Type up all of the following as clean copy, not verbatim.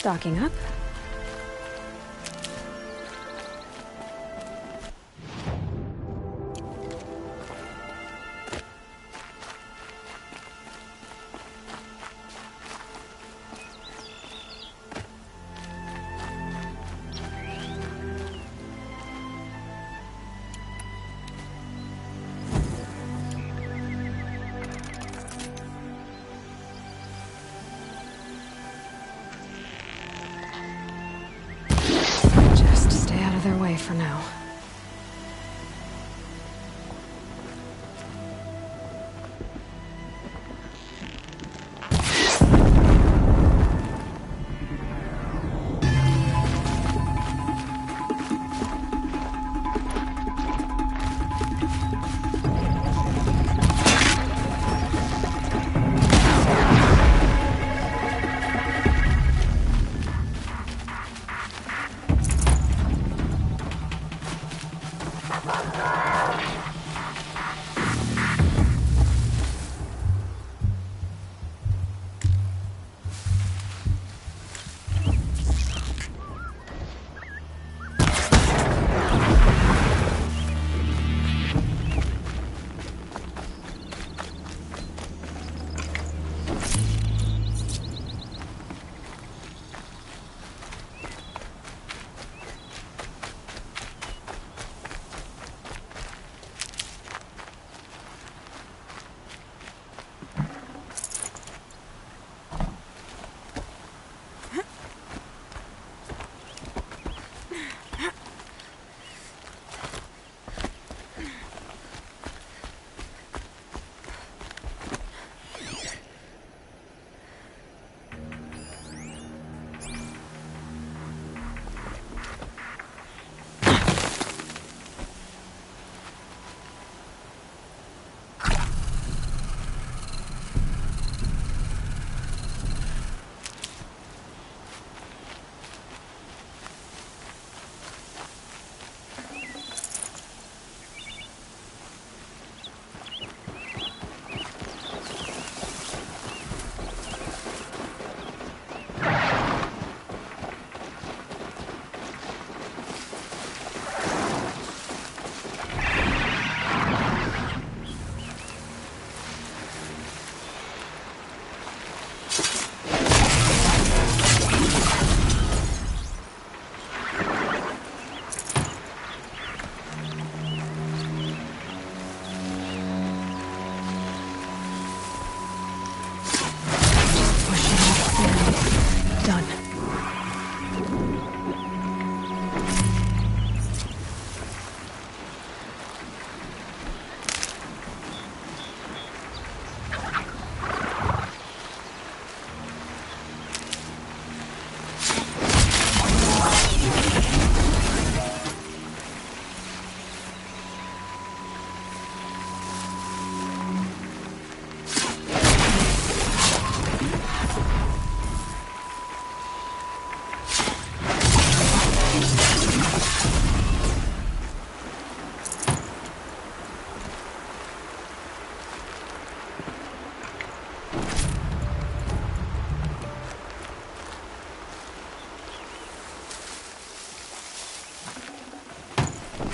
Stocking up. Just stay out of their way for now.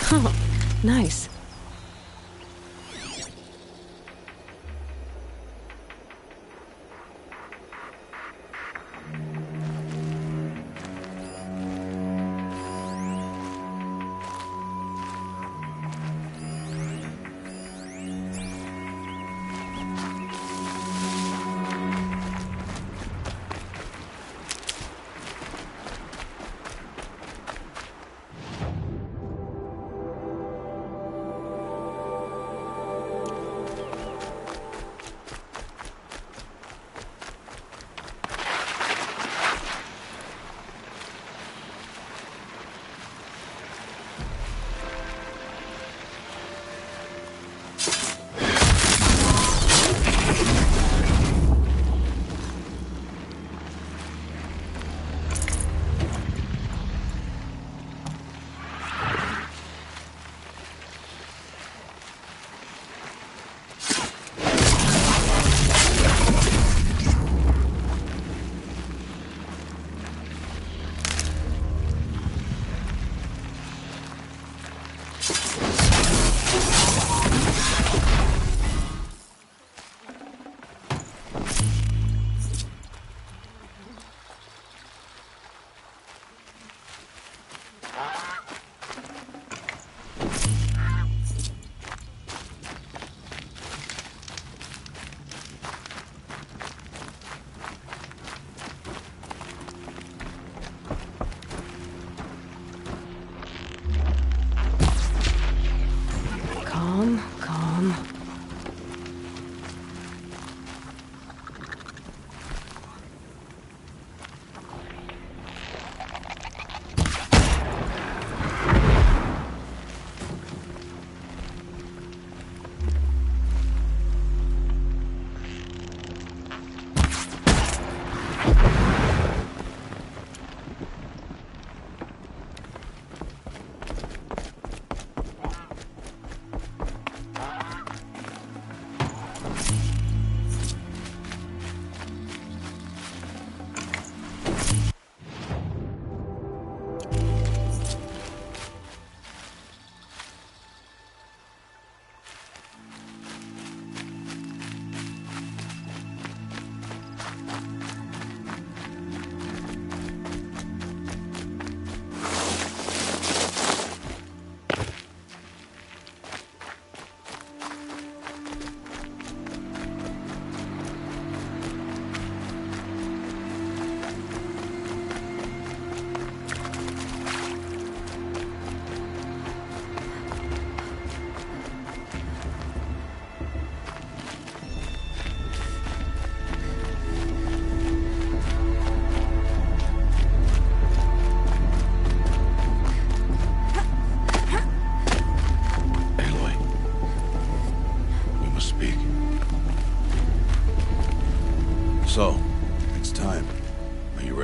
Oh, nice.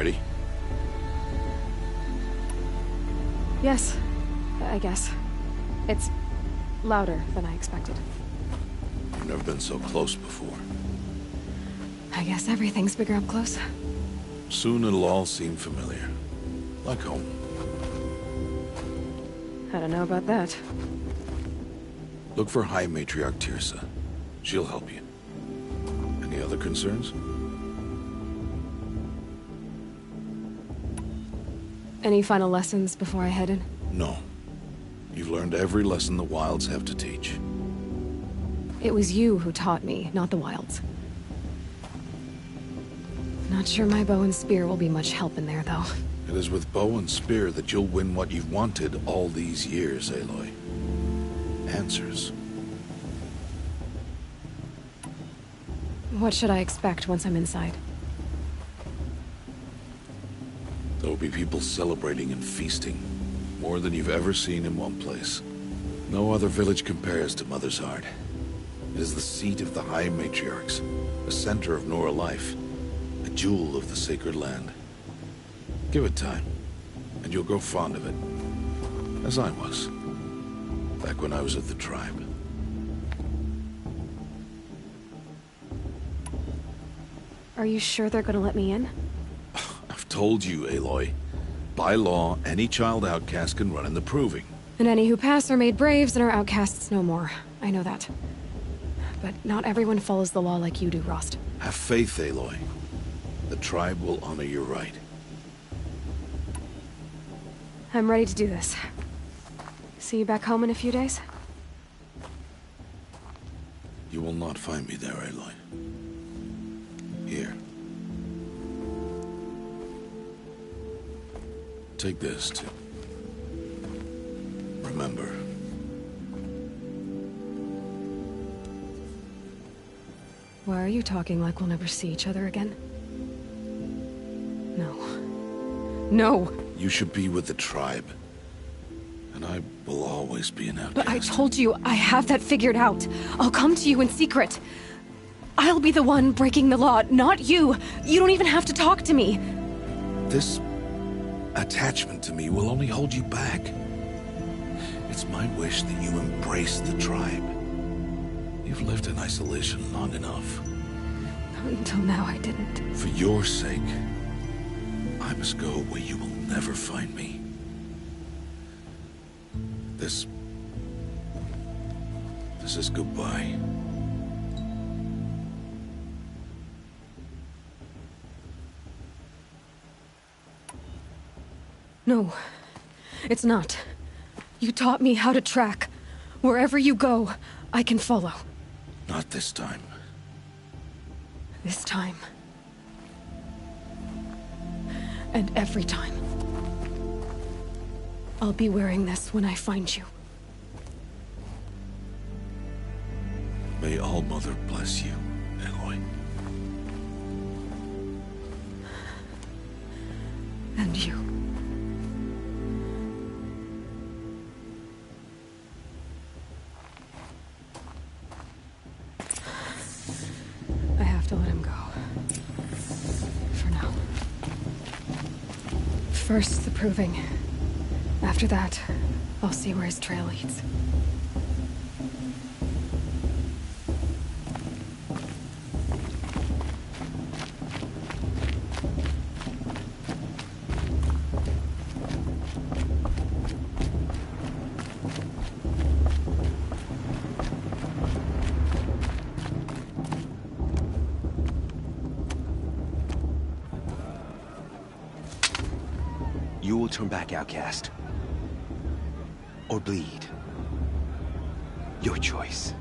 ready? Yes, I guess. It's louder than I expected. You've never been so close before. I guess everything's bigger up close. Soon it'll all seem familiar. Like home. I don't know about that. Look for High Matriarch Teersa. She'll help you. Any other concerns? Any final lessons before I head in? No. You've learned every lesson the Wilds have to teach. It was you who taught me, not the Wilds. Not sure my bow and spear will be much help in there, though. It is with bow and spear that you'll win what you've wanted all these years, Aloy. Answers. What should I expect once I'm inside? There will be people celebrating and feasting. More than you've ever seen in one place. No other village compares to Mother's Heart. It is the seat of the High Matriarchs, a center of Nora life, a jewel of the sacred land. Give it time, and you'll grow fond of it. As I was, back when I was at the tribe. Are you sure they're gonna let me in? I've told you, Aloy. By law, any child outcast can run in the Proving. And any who pass are made braves and are outcasts no more. I know that. But not everyone follows the law like you do, Rost. Have faith, Aloy. The tribe will honor your right. I'm ready to do this. See you back home in a few days? You will not find me there, Aloy. Here. Take this, too. Remember. Why are you talking like we'll never see each other again? No. No! You should be with the tribe. And I will always be an outcast. But I told you, I have that figured out. I'll come to you in secret. I'll be the one breaking the law, not you. You don't even have to talk to me. This attachment to me will only hold you back. It's my wish that you embrace the tribe. You've lived in isolation long enough. Until now, I didn't. For your sake, I must go where you will never find me. This is goodbye. No, it's not. You taught me how to track. Wherever you go, I can follow. Not this time. This time. And every time. I'll be wearing this when I find you. May All-Mother bless you, Aloy. And you. I have to let him go. For now. First, the Proving. After that, I'll see where his trail leads. You will turn back, outcast. Or bleed. Your choice.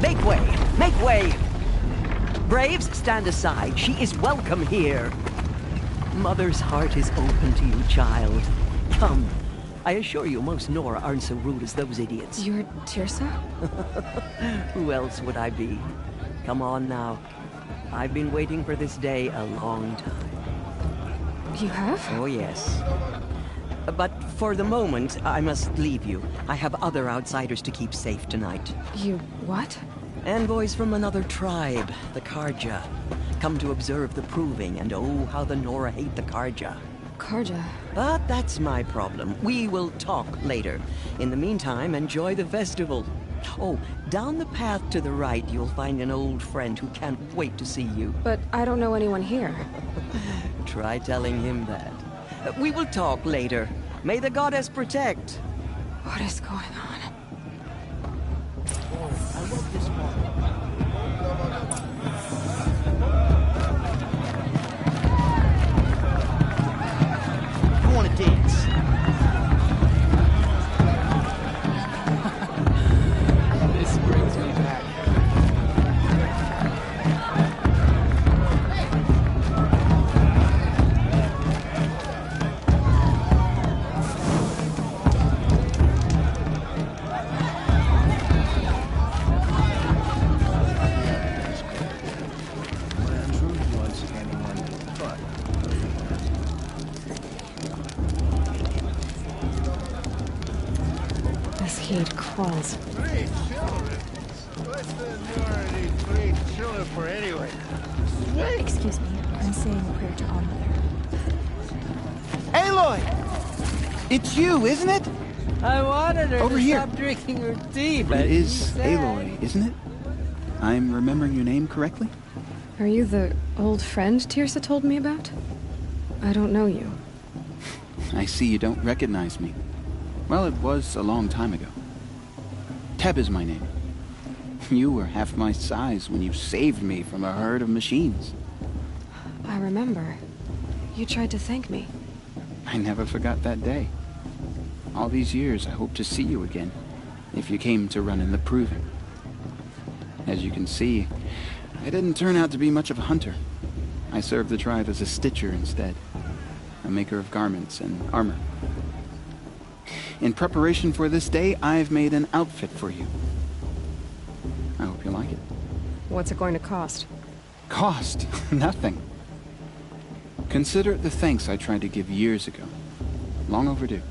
Make way! Make way! Braves, stand aside. She is welcome here. Mother's heart is open to you, child. Come. I assure you, most Nora aren't so rude as those idiots. You're Teersa? Who else would I be? Come on now. I've been waiting for this day a long time. You have? Oh, yes. But for the moment, I must leave you. I have other outsiders to keep safe tonight. You what? Envoys from another tribe, the Karja, come to observe the proving, and oh, how the Nora hate the Karja. Karja. But that's my problem. We will talk later. In the meantime, enjoy the festival. Oh, down the path to the right, you'll find an old friend who can't wait to see you. But I don't know anyone here. Try telling him that. We will talk later. May the goddess protect. What is going on? I want to dance. This brings me back. This heat crawls. Three children? What's the Nora need 3 children for anyway? Sweet! Excuse me, I'm saying a prayer to Our Mother. Aloy! It's you, isn't it? I wanted her Over to here. stop drinking her tea, but It you is said- Aloy, isn't it? I'm remembering your name correctly? Are you the old friend Tirsa told me about? I don't know you. I see you don't recognize me. Well, it was a long time ago. Teb is my name. You were half my size when you saved me from a herd of machines. I remember. You tried to thank me. I never forgot that day. All these years, I hope to see you again, if you came to run in the Proving. As you can see, I didn't turn out to be much of a hunter. I served the tribe as a stitcher instead, a maker of garments and armor. In preparation for this day, I've made an outfit for you. I hope you like it. What's it going to cost? Cost? Nothing. Consider it the thanks I tried to give years ago. Long overdue.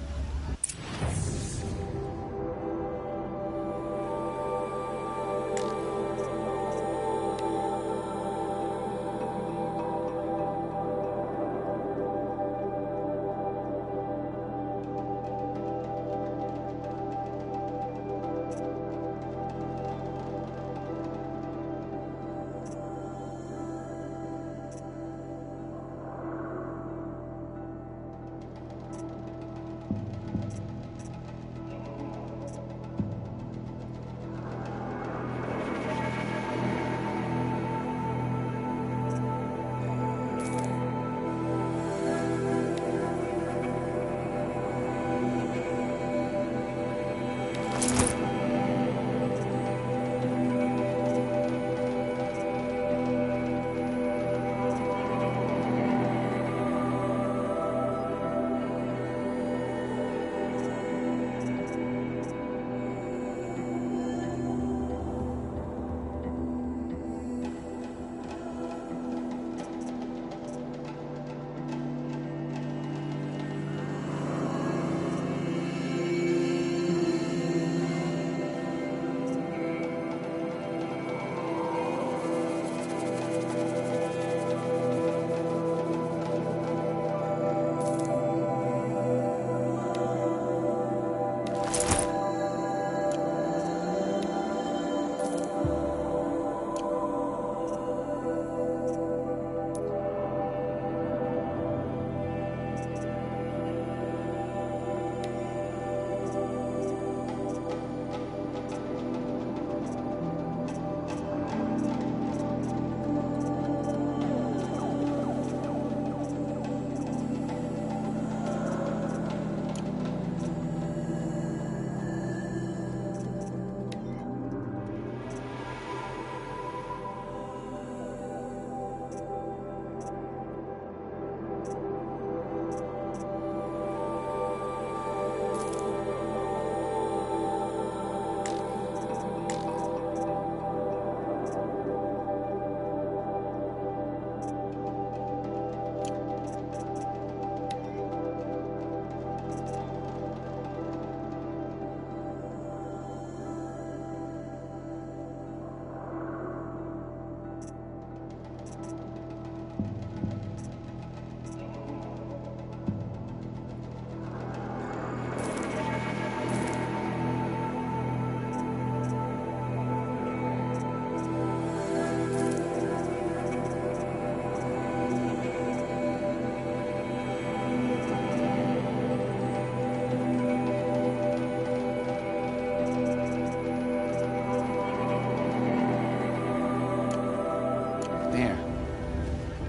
There.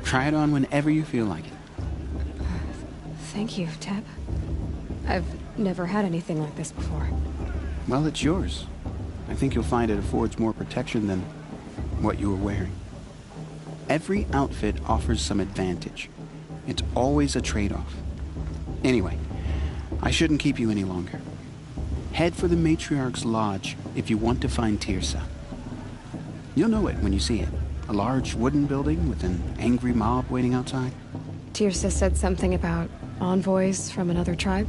Try it on whenever you feel like it. Thank you, Teb. I've never had anything like this before. Well, it's yours. I think you'll find it affords more protection than what you were wearing. Every outfit offers some advantage. It's always a trade-off. Anyway, I shouldn't keep you any longer. Head for the Matriarch's Lodge if you want to find Teersa. You'll know it when you see it. A large wooden building with an angry mob waiting outside. Teersa said something about envoys from another tribe?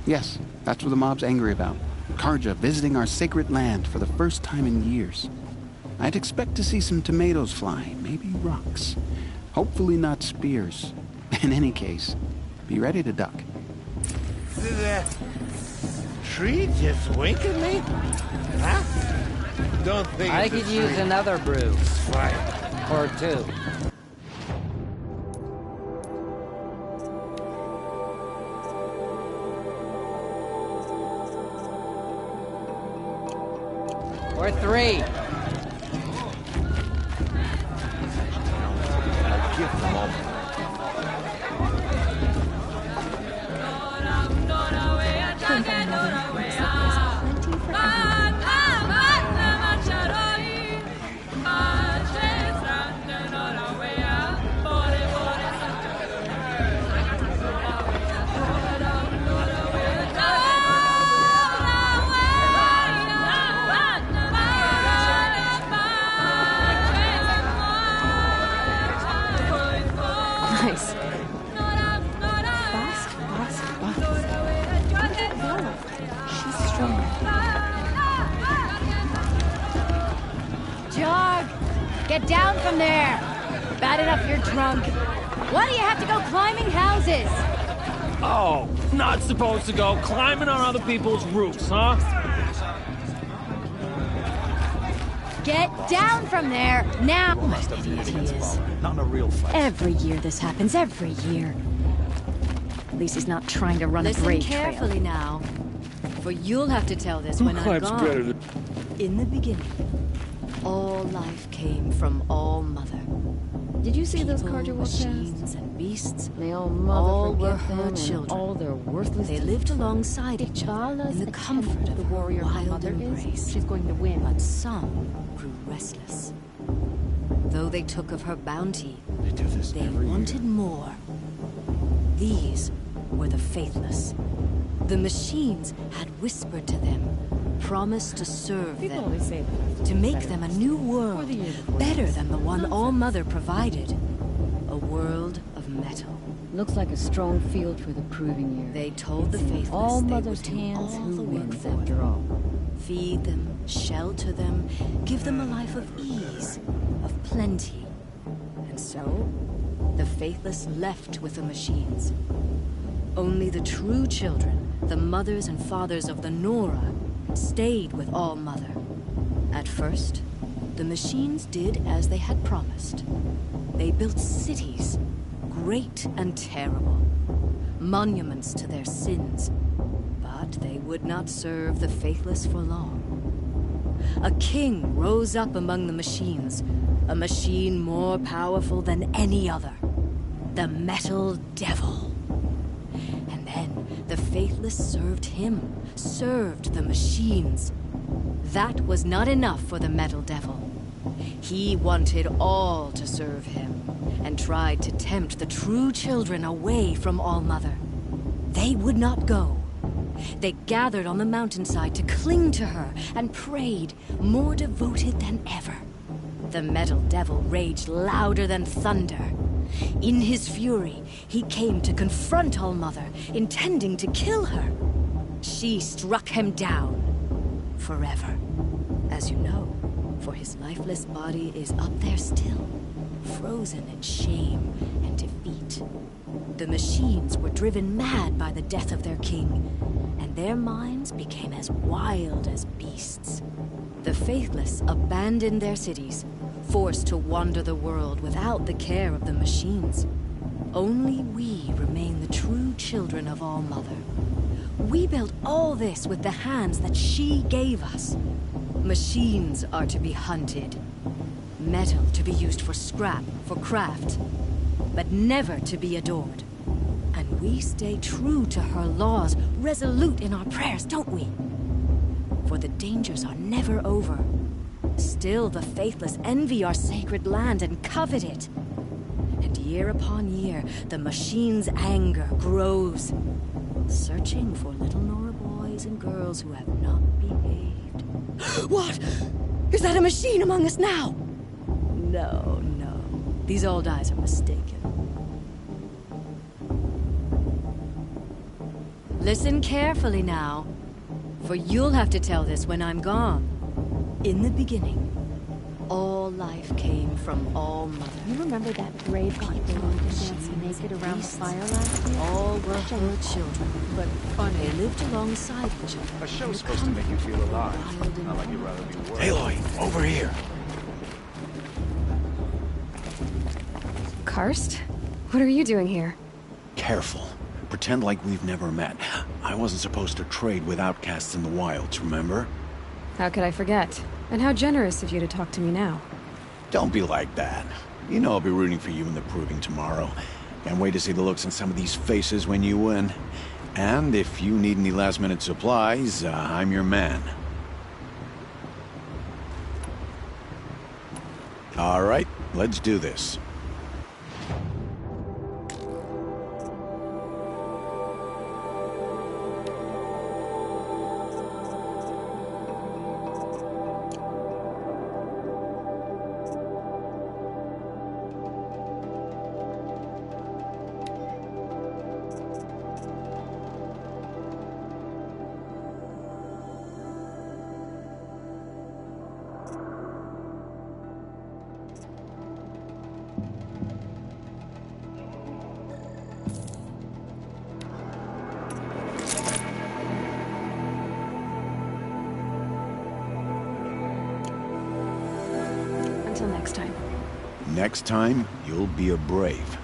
Yes, that's what the mob's angry about. Carja visiting our sacred land for the first time in years. I'd expect to see some tomatoes fly, maybe rocks. Hopefully not spears. In any case, be ready to duck. Did that tree just wink at me? Huh? Don't think I it's a could use tree. another brew. Fine. Or two. Or three. I'll give them all. Think our mother looks like there's plenty for everyone. Nice. Fast, fast, fast. Look at Bella. She's strong. Jog! Get down from there! Bad enough you're drunk. Why do you have to go climbing houses? Oh, not supposed to go climbing on other people's roofs, huh? Get down from there, now! Must have been against Bala. Not in a real fight. Every year this happens, every year. At least he's not trying to run a great trail. Listen carefully now, for you'll have to tell this when I'm gone. In the beginning, all life came from All Mother. Did you see those People, Carja walk machines, past? and beasts, May all mother all were forget them her and children. all their worthless. They lived alongside each other in the comfort of the her warrior her wild mother embrace. is. She's going to win. But some grew restless. Though they took of her bounty, They do this they every wanted year. more. These were the faithless. The machines had whispered to them, promised to serve People them, always say that. to make them a new world, the year before better this. than the one All Mother provided. A world of metal. Looks like a strong field for the proving year. They told the It's in faithless all they mother's would do hands all who the work wins for them. after all. Feed them, shelter them, give them a life of ease, of plenty. And so, the faithless left with the machines. Only the true children, the mothers and fathers of the Nora, stayed with All Mother. At first, the machines did as they had promised. They built cities, great and terrible, monuments to their sins. But they would not serve the faithless for long. A king rose up among the machines, a machine more powerful than any other. The Metal Devil. And then the faithless served him, served the machines. That was not enough for the Metal Devil. He wanted all to serve him, and tried to tempt the true children away from All Mother. They would not go. They gathered on the mountainside to cling to her and prayed, more devoted than ever. The Metal Devil raged louder than thunder. In his fury, he came to confront All Mother, intending to kill her. She struck him down forever, as you know, for his lifeless body is up there still, frozen in shame and defeat. The machines were driven mad by the death of their king, and their minds became as wild as beasts. The faithless abandoned their cities, forced to wander the world without the care of the machines. Only we remain the true children of All Mother. We built all this with the hands that she gave us. Machines are to be hunted. Metal to be used for scrap, for craft, but never to be adored. And we stay true to her laws, resolute in our prayers, don't we? For the dangers are never over. Still the faithless envy our sacred land and covet it. And year upon year, the machine's anger grows, searching for little Nora boys and girls who have not behaved. What? Is that a machine among us now? No, no. These old eyes are mistaken. Listen carefully now, for you'll have to tell this when I'm gone. In the beginning, all life came from all mother. You remember that brave people who danced naked around the fire last year? All were her children, but funny. They lived alongside each other. A show's supposed to make you feel alive, not like you'd rather be worried. Aloy, over here. Karst? What are you doing here? Careful. Pretend like we've never met. I wasn't supposed to trade with outcasts in the wilds, remember? How could I forget? And how generous of you to talk to me now. Don't be like that. You know I'll be rooting for you in the proving tomorrow. Can't wait to see the looks on some of these faces when you win. And if you need any last-minute supplies, I'm your man. All right, let's do this. Until next time. Next time, you'll be a brave.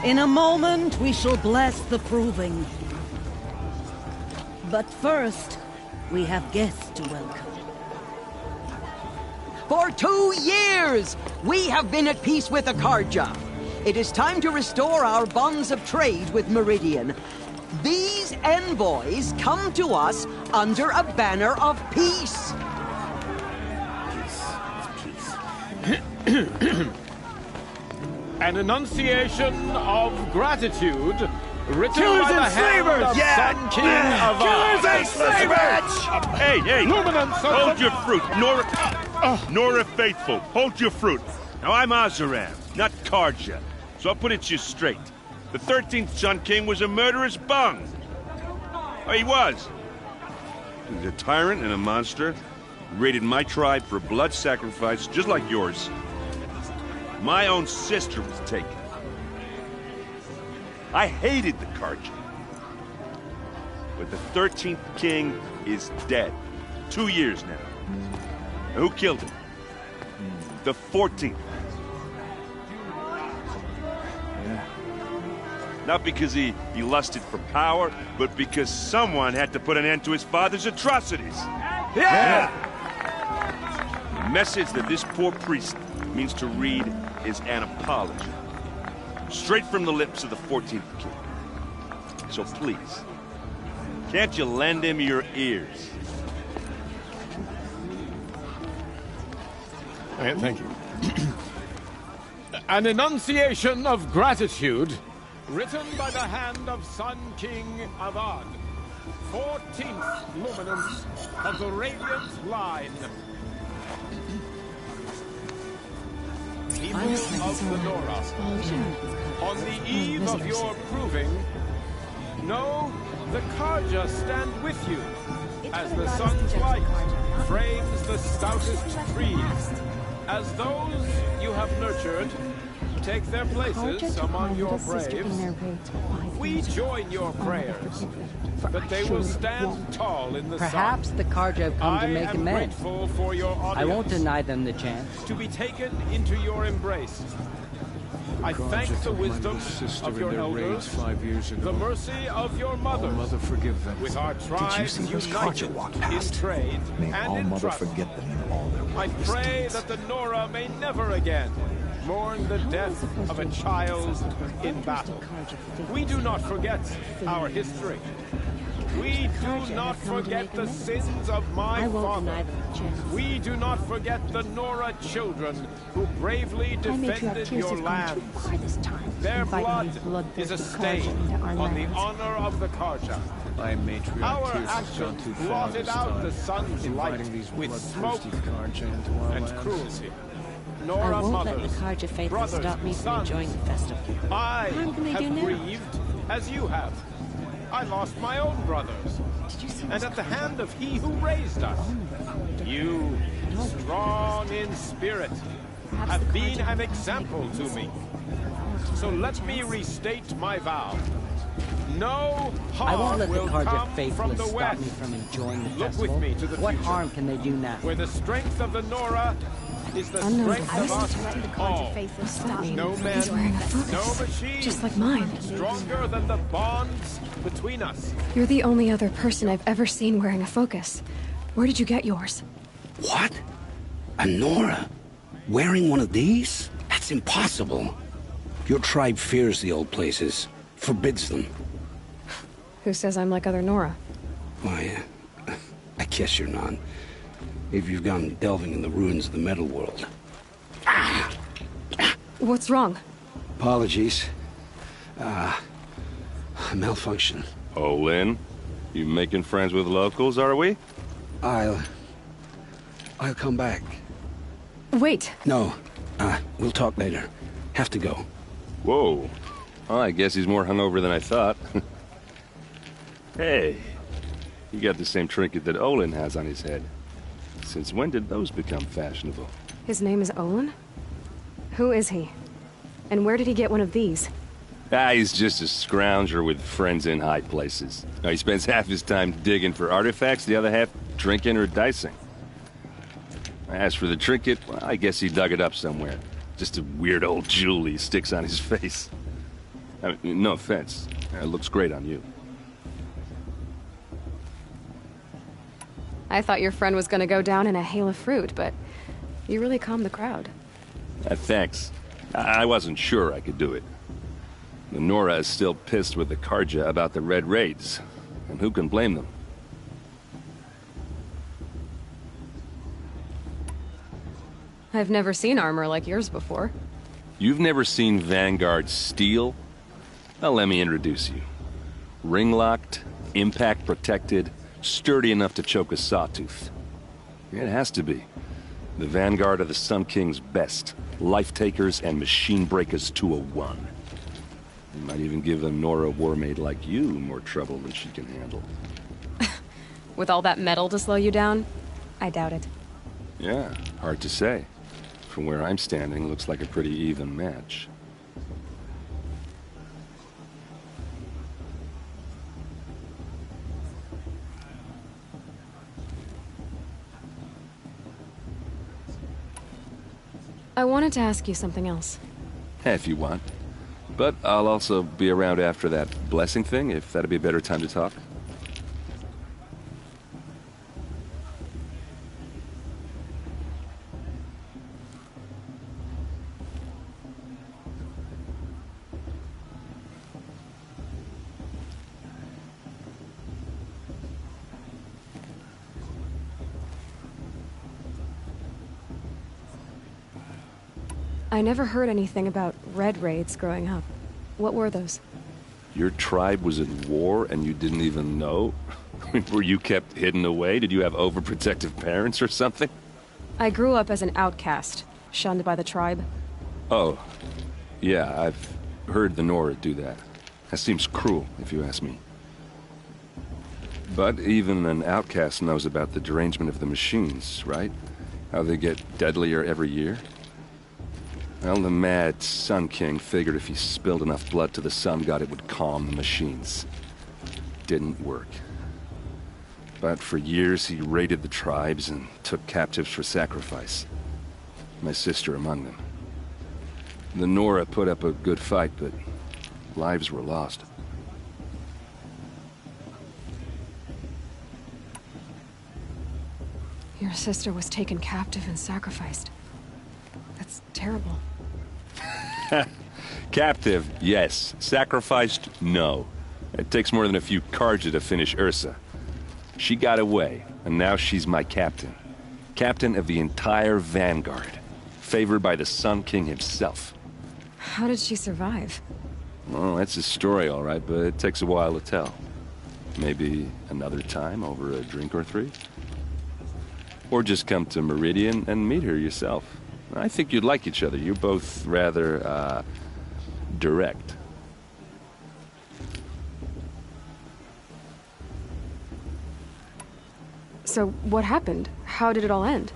In a moment, we shall bless the proving. But first, we have guests to welcome. For 2 years, we have been at peace with Akarja. It is time to restore our bonds of trade with Meridian. These envoys come to us under a banner of peace. An enunciation of gratitude written Killers by the and hand slavers! of Yeah! Sun King of Killers and slavers! Hey, hey! Luminance Hold your fruit, Nora Faithful. Hold your fruit. Now, I'm Oseram, not Karja, so I'll put it to you straight. The 13th Sun King was a murderous bung. Oh, he was. He was a tyrant and a monster. He raided my tribe for a blood sacrifice, just like yours. My own sister was taken. I hated the Karja. But the 13th king is dead. 2 years now. Who killed him? The 14th. Yeah. Not because he lusted for power, but because someone had to put an end to his father's atrocities. Yeah! The message that this poor priest means to read is an apology. Straight from the lips of the 14th king. So please, can't you lend him your ears? Thank you. An enunciation of gratitude written by the hand of Sun King Avad, 14th luminance of the Radiant Line. People of the Nora, on the eve of your proving, know the Carja stand with you as the sun's light frames the stoutest trees. As those you have nurtured take their places among your braves, we join your prayers that they will stand tall in the sun. Perhaps the Carja have come to make amends. Grateful for your audience. I won't deny them the chance. To be taken into your embrace. I thank the wisdom of your elders, 5 years ago. the mercy of your mothers. Mother, forgive them. With our tribes united in trade and in trust, forget them in all their I pray that the Nora may never again mourn the death of a child in battle. We do not forget our history. We do not forget the sins of my father. We do not forget the Nora children who bravely defended your lands. Their blood is a stain on the honor of the Carja. My matriarch Our Tears has gone actions too far blotted this out time, the sun's light inviting these with smoke bloodthirsty Carja into our and lands. cruelty. I Nora won't let the mothers, Carja faithful brothers, stop me from sons, enjoying the festival. I What can they do have now? grieved as you have. I lost my own brothers. And at the hand of he who raised us, you, strong in spirit, have been an example to me. So let me restate my vow. No I won't harm let the will Carja come from faithless the stop west. me from enjoying the Look festival. with me to the What future, harm can they do now? where the strength of the Nora is the Unknown strength voice. of us all. faithless stop me. No man, He's wearing a focus, no machine, just like mine. stronger than the bonds between us. You're the only other person I've ever seen wearing a focus. Where did you get yours? What? A Nora? Wearing one of these? That's impossible. Your tribe fears the old places, forbids them. Who says I'm like other Nora? Why, I guess you're not. If you've gone delving in the ruins of the metal world. What's wrong? Apologies. Malfunction. Oh, Lynn? You making friends with locals, are we? I'll come back. Wait. No. We'll talk later. Have to go. Whoa. Well, I guess he's more hungover than I thought. Hey, you got the same trinket that Olin has on his head. Since when did those become fashionable? His name is Olin? Who is he? And where did he get one of these? He's just a scrounger with friends in high places. He spends half his time digging for artifacts, the other half drinking or dicing. As for the trinket, well, I guess he dug it up somewhere. Just a weird old jewel he sticks on his face. I mean, no offense. It looks great on you. I thought your friend was gonna go down in a hail of fruit, but you really calmed the crowd. Thanks. I wasn't sure I could do it. The Nora is still pissed with the Carja about the Red Raids, and who can blame them? I've never seen armor like yours before. You've never seen Vanguard steel? Well, let me introduce you. Ring-locked, impact-protected, sturdy enough to choke a sawtooth. It has to be. The Vanguard of the Sun King's best. Life-takers and machine-breakers to a one. You might even give a Nora warmaid like you more trouble than she can handle. With all that metal to slow you down? I doubt it. Yeah, hard to say. From where I'm standing, looks like a pretty even match. I wanted to ask you something else. If you want. But I'll also be around after that blessing thing, if that'd be a better time to talk. I never heard anything about Red Raids growing up. What were those? Your tribe was at war and you didn't even know? Were you kept hidden away? Did you have overprotective parents or something? I grew up as an outcast, shunned by the tribe. Oh, yeah, I've heard the Nora do that. That seems cruel, if you ask me. But even an outcast knows about the derangement of the machines, right? How they get deadlier every year? Well, the mad Sun King figured if he spilled enough blood to the Sun God, it would calm the machines. Didn't work. But for years, he raided the tribes and took captives for sacrifice. My sister among them. The Nora put up a good fight, but lives were lost. Your sister was taken captive and sacrificed. That's terrible. Captive, yes. Sacrificed, no. It takes more than a few Carja to finish Ursa. She got away, and now she's my captain. Captain of the entire Vanguard. Favored by the Sun King himself. How did she survive? Well, that's a story, all right, but it takes a while to tell. Maybe another time over a drink or three? Or just come to Meridian and meet her yourself. I think you'd like each other. You're both rather, direct. So, what happened? How did it all end?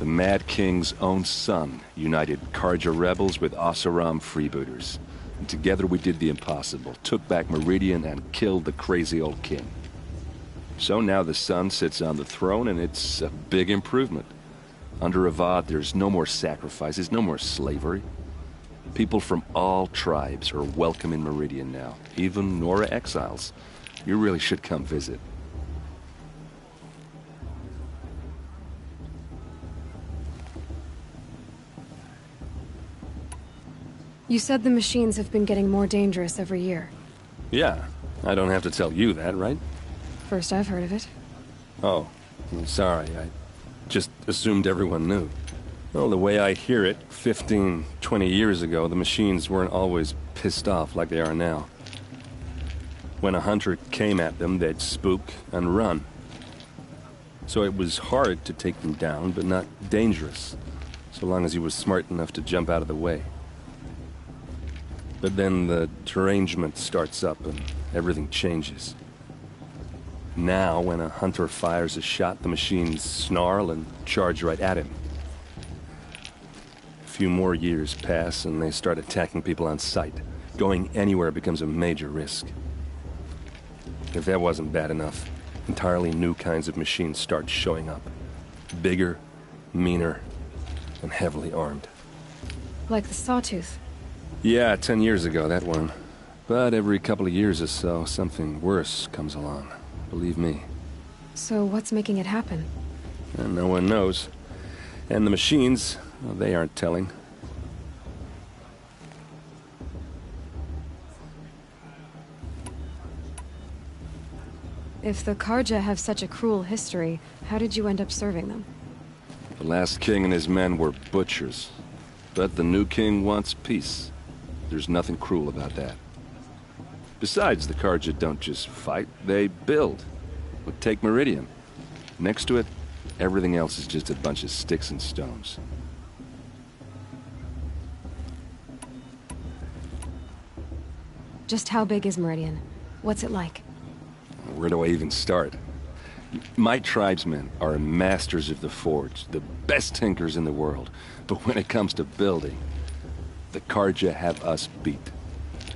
The Mad King's own son united Carja rebels with Oseram freebooters. And together we did the impossible, took back Meridian and killed the crazy old king. So now the son sits on the throne and it's a big improvement. Under Avad, there's no more sacrifices, no more slavery. People from all tribes are welcome in Meridian now, even Nora exiles. You really should come visit. You said the machines have been getting more dangerous every year. Yeah, I don't have to tell you that, right? First I've heard of it. Oh, I'm sorry. I just assumed everyone knew. Well, the way I hear it, 15, 20 years ago, the machines weren't always pissed off like they are now. When a hunter came at them, they'd spook and run. So it was hard to take them down, but not dangerous, so long as he was smart enough to jump out of the way. But then the derangement starts up and everything changes. Now, when a hunter fires a shot, the machines snarl and charge right at him. A few more years pass and they start attacking people on sight. Going anywhere becomes a major risk. If that wasn't bad enough, entirely new kinds of machines start showing up. Bigger, meaner, and heavily armed. Like the Sawtooth. Yeah, 10 years ago, that one. But every couple of years or so, something worse comes along. Believe me. So what's making it happen? And no one knows. And the machines, well, they aren't telling. If the Carja have such a cruel history, how did you end up serving them? The last king and his men were butchers. But the new king wants peace. There's nothing cruel about that. Besides, the Carja don't just fight, they build. But take Meridian. Next to it, everything else is just a bunch of sticks and stones. Just how big is Meridian? What's it like? Where do I even start? My tribesmen are masters of the forge, the best tinkers in the world. But when it comes to building, the Carja have us beat.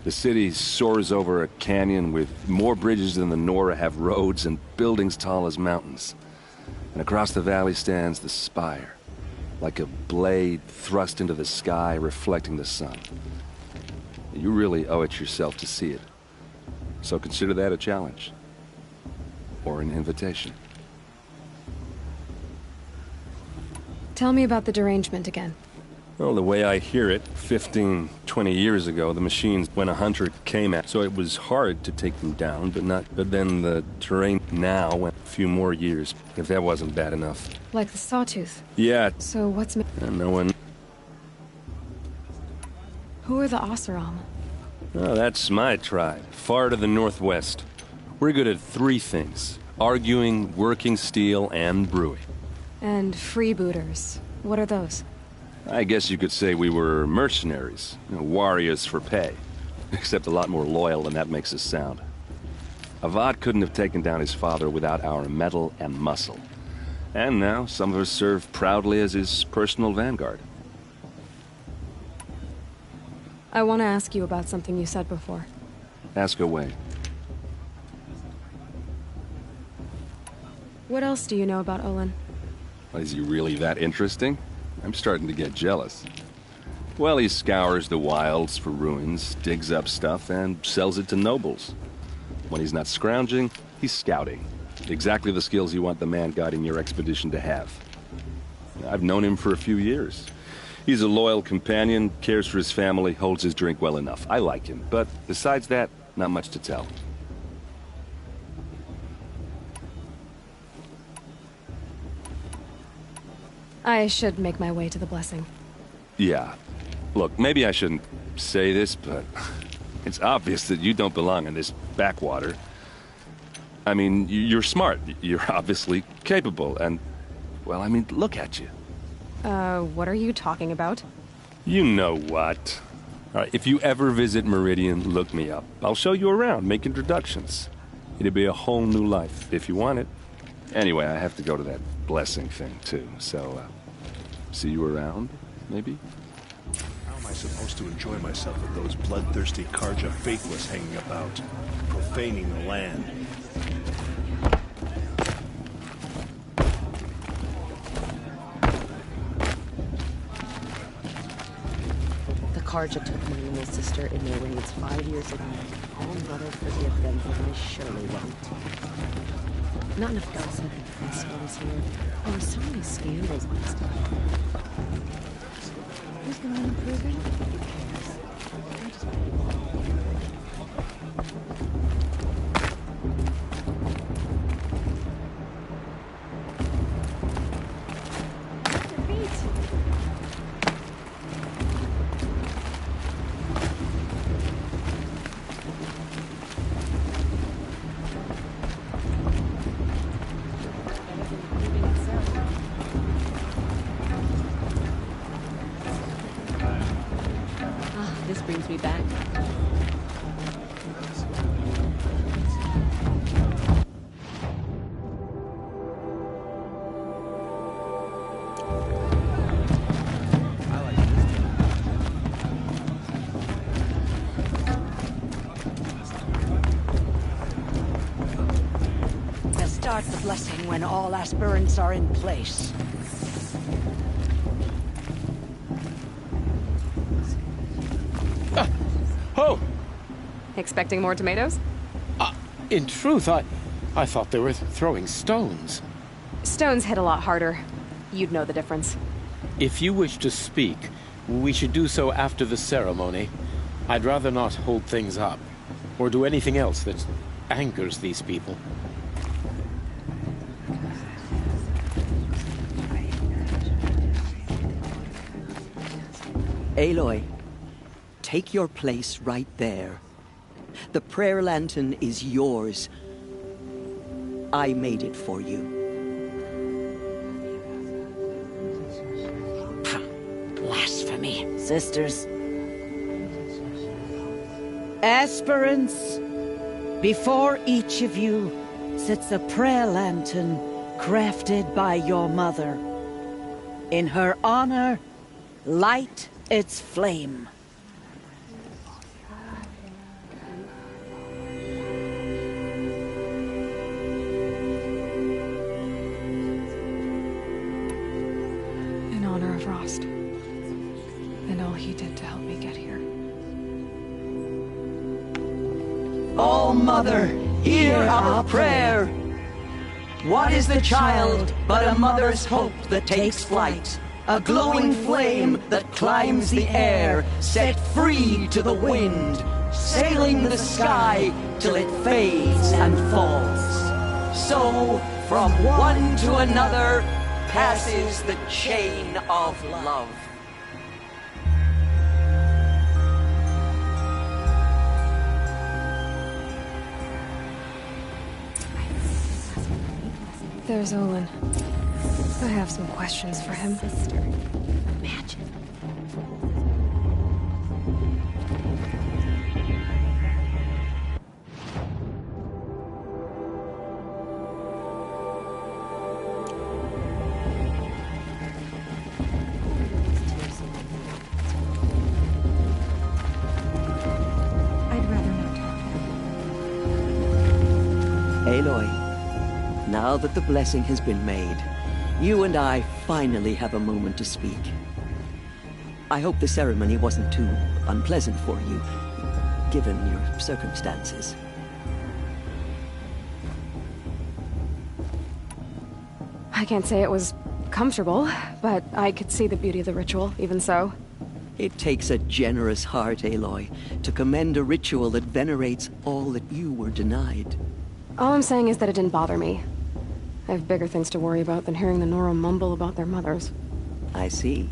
The city soars over a canyon with more bridges than the Nora have roads and buildings tall as mountains. And across the valley stands the Spire, like a blade thrust into the sky reflecting the sun. You really owe it yourself to see it. So consider that a challenge. Or an invitation. Tell me about the derangement again. Well, the way I hear it, 15, 20 years ago, the machines, when a hunter came at, so it was hard to take them down, but then the terrain now went a few more years, if that wasn't bad enough. Like the Sawtooth? Yeah. So what's... No one... Who are the Oseram? Oh, that's my tribe, far to the northwest. We're good at 3 things. Arguing, working steel, and brewing. And freebooters. What are those? I guess you could say we were mercenaries, warriors for pay. Except a lot more loyal than that makes us sound. Avad couldn't have taken down his father without our metal and muscle. And now some of us serve proudly as his personal vanguard. I want to ask you about something you said before. Ask away. What else do you know about Olin? Is he really that interesting? I'm starting to get jealous. Well, he scours the wilds for ruins, digs up stuff, and sells it to nobles. When he's not scrounging, he's scouting. Exactly the skills you want the man guiding your expedition to have. I've known him for a few years. He's a loyal companion, cares for his family, holds his drink well enough. I like him, but besides that, not much to tell. I should make my way to the blessing. Yeah. Look, maybe I shouldn't say this, but it's obvious that you don't belong in this backwater. I mean, you're smart. You're obviously capable, and, well, I mean, look at you. What are you talking about? You know what. All right, if you ever visit Meridian, look me up. I'll show you around, make introductions. It'll be a whole new life, if you want it. Anyway, I have to go to that blessing thing, too, so, see you around, maybe? How am I supposed to enjoy myself with those bloodthirsty Karja faithless hanging about, profaning the land? The Karja took my little sister in their raids 5 years ago. I'll never forgive them, and I surely won't. Not enough girls had been pressed while I was here. There were so many scandals and stuff. Who's the one improving? This brings me back. To start the blessing when all aspirants are in place. Oh! Expecting more tomatoes? In truth, I thought they were throwing stones. Stones hit a lot harder. You'd know the difference. If you wish to speak, we should do so after the ceremony. I'd rather not hold things up, or do anything else that angers these people. Aloy, take your place right there. The prayer lantern is yours. I made it for you. Blasphemy, sisters. Aspirants, before each of you sits a prayer lantern crafted by your mother. In her honor, light its flame. In honor honor of Rost. And all he did to help me get here. Oh, Mother, hear our prayer. What is the child but a mother's hope that takes flight? A glowing flame that climbs the air, set free to the wind, sailing the sky till it fades and falls. So, from one to another, passes the chain of love. There's Olin. I have some questions for him. Sister, imagine. I'd rather not talk now. Aloy, now that the blessing has been made, you and I finally have a moment to speak. I hope the ceremony wasn't too unpleasant for you, given your circumstances. I can't say it was comfortable, but I could see the beauty of the ritual, even so. It takes a generous heart, Aloy, to commend a ritual that venerates all that you were denied. All I'm saying is that it didn't bother me. I have bigger things to worry about than hearing the Nora mumble about their mothers. I see.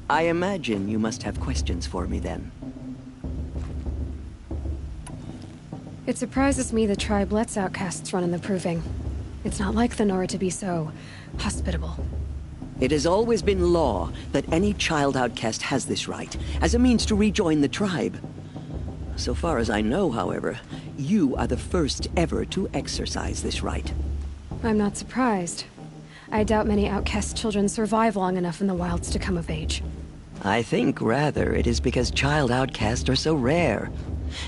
I imagine you must have questions for me then. It surprises me the tribe lets outcasts run in the Proving. It's not like the Nora to be so hospitable. It has always been law that any child outcast has this right, as a means to rejoin the tribe. So far as I know, however, you are the first ever to exercise this right. I'm not surprised. I doubt many outcast children survive long enough in the wilds to come of age. I think, rather, it is because child outcasts are so rare.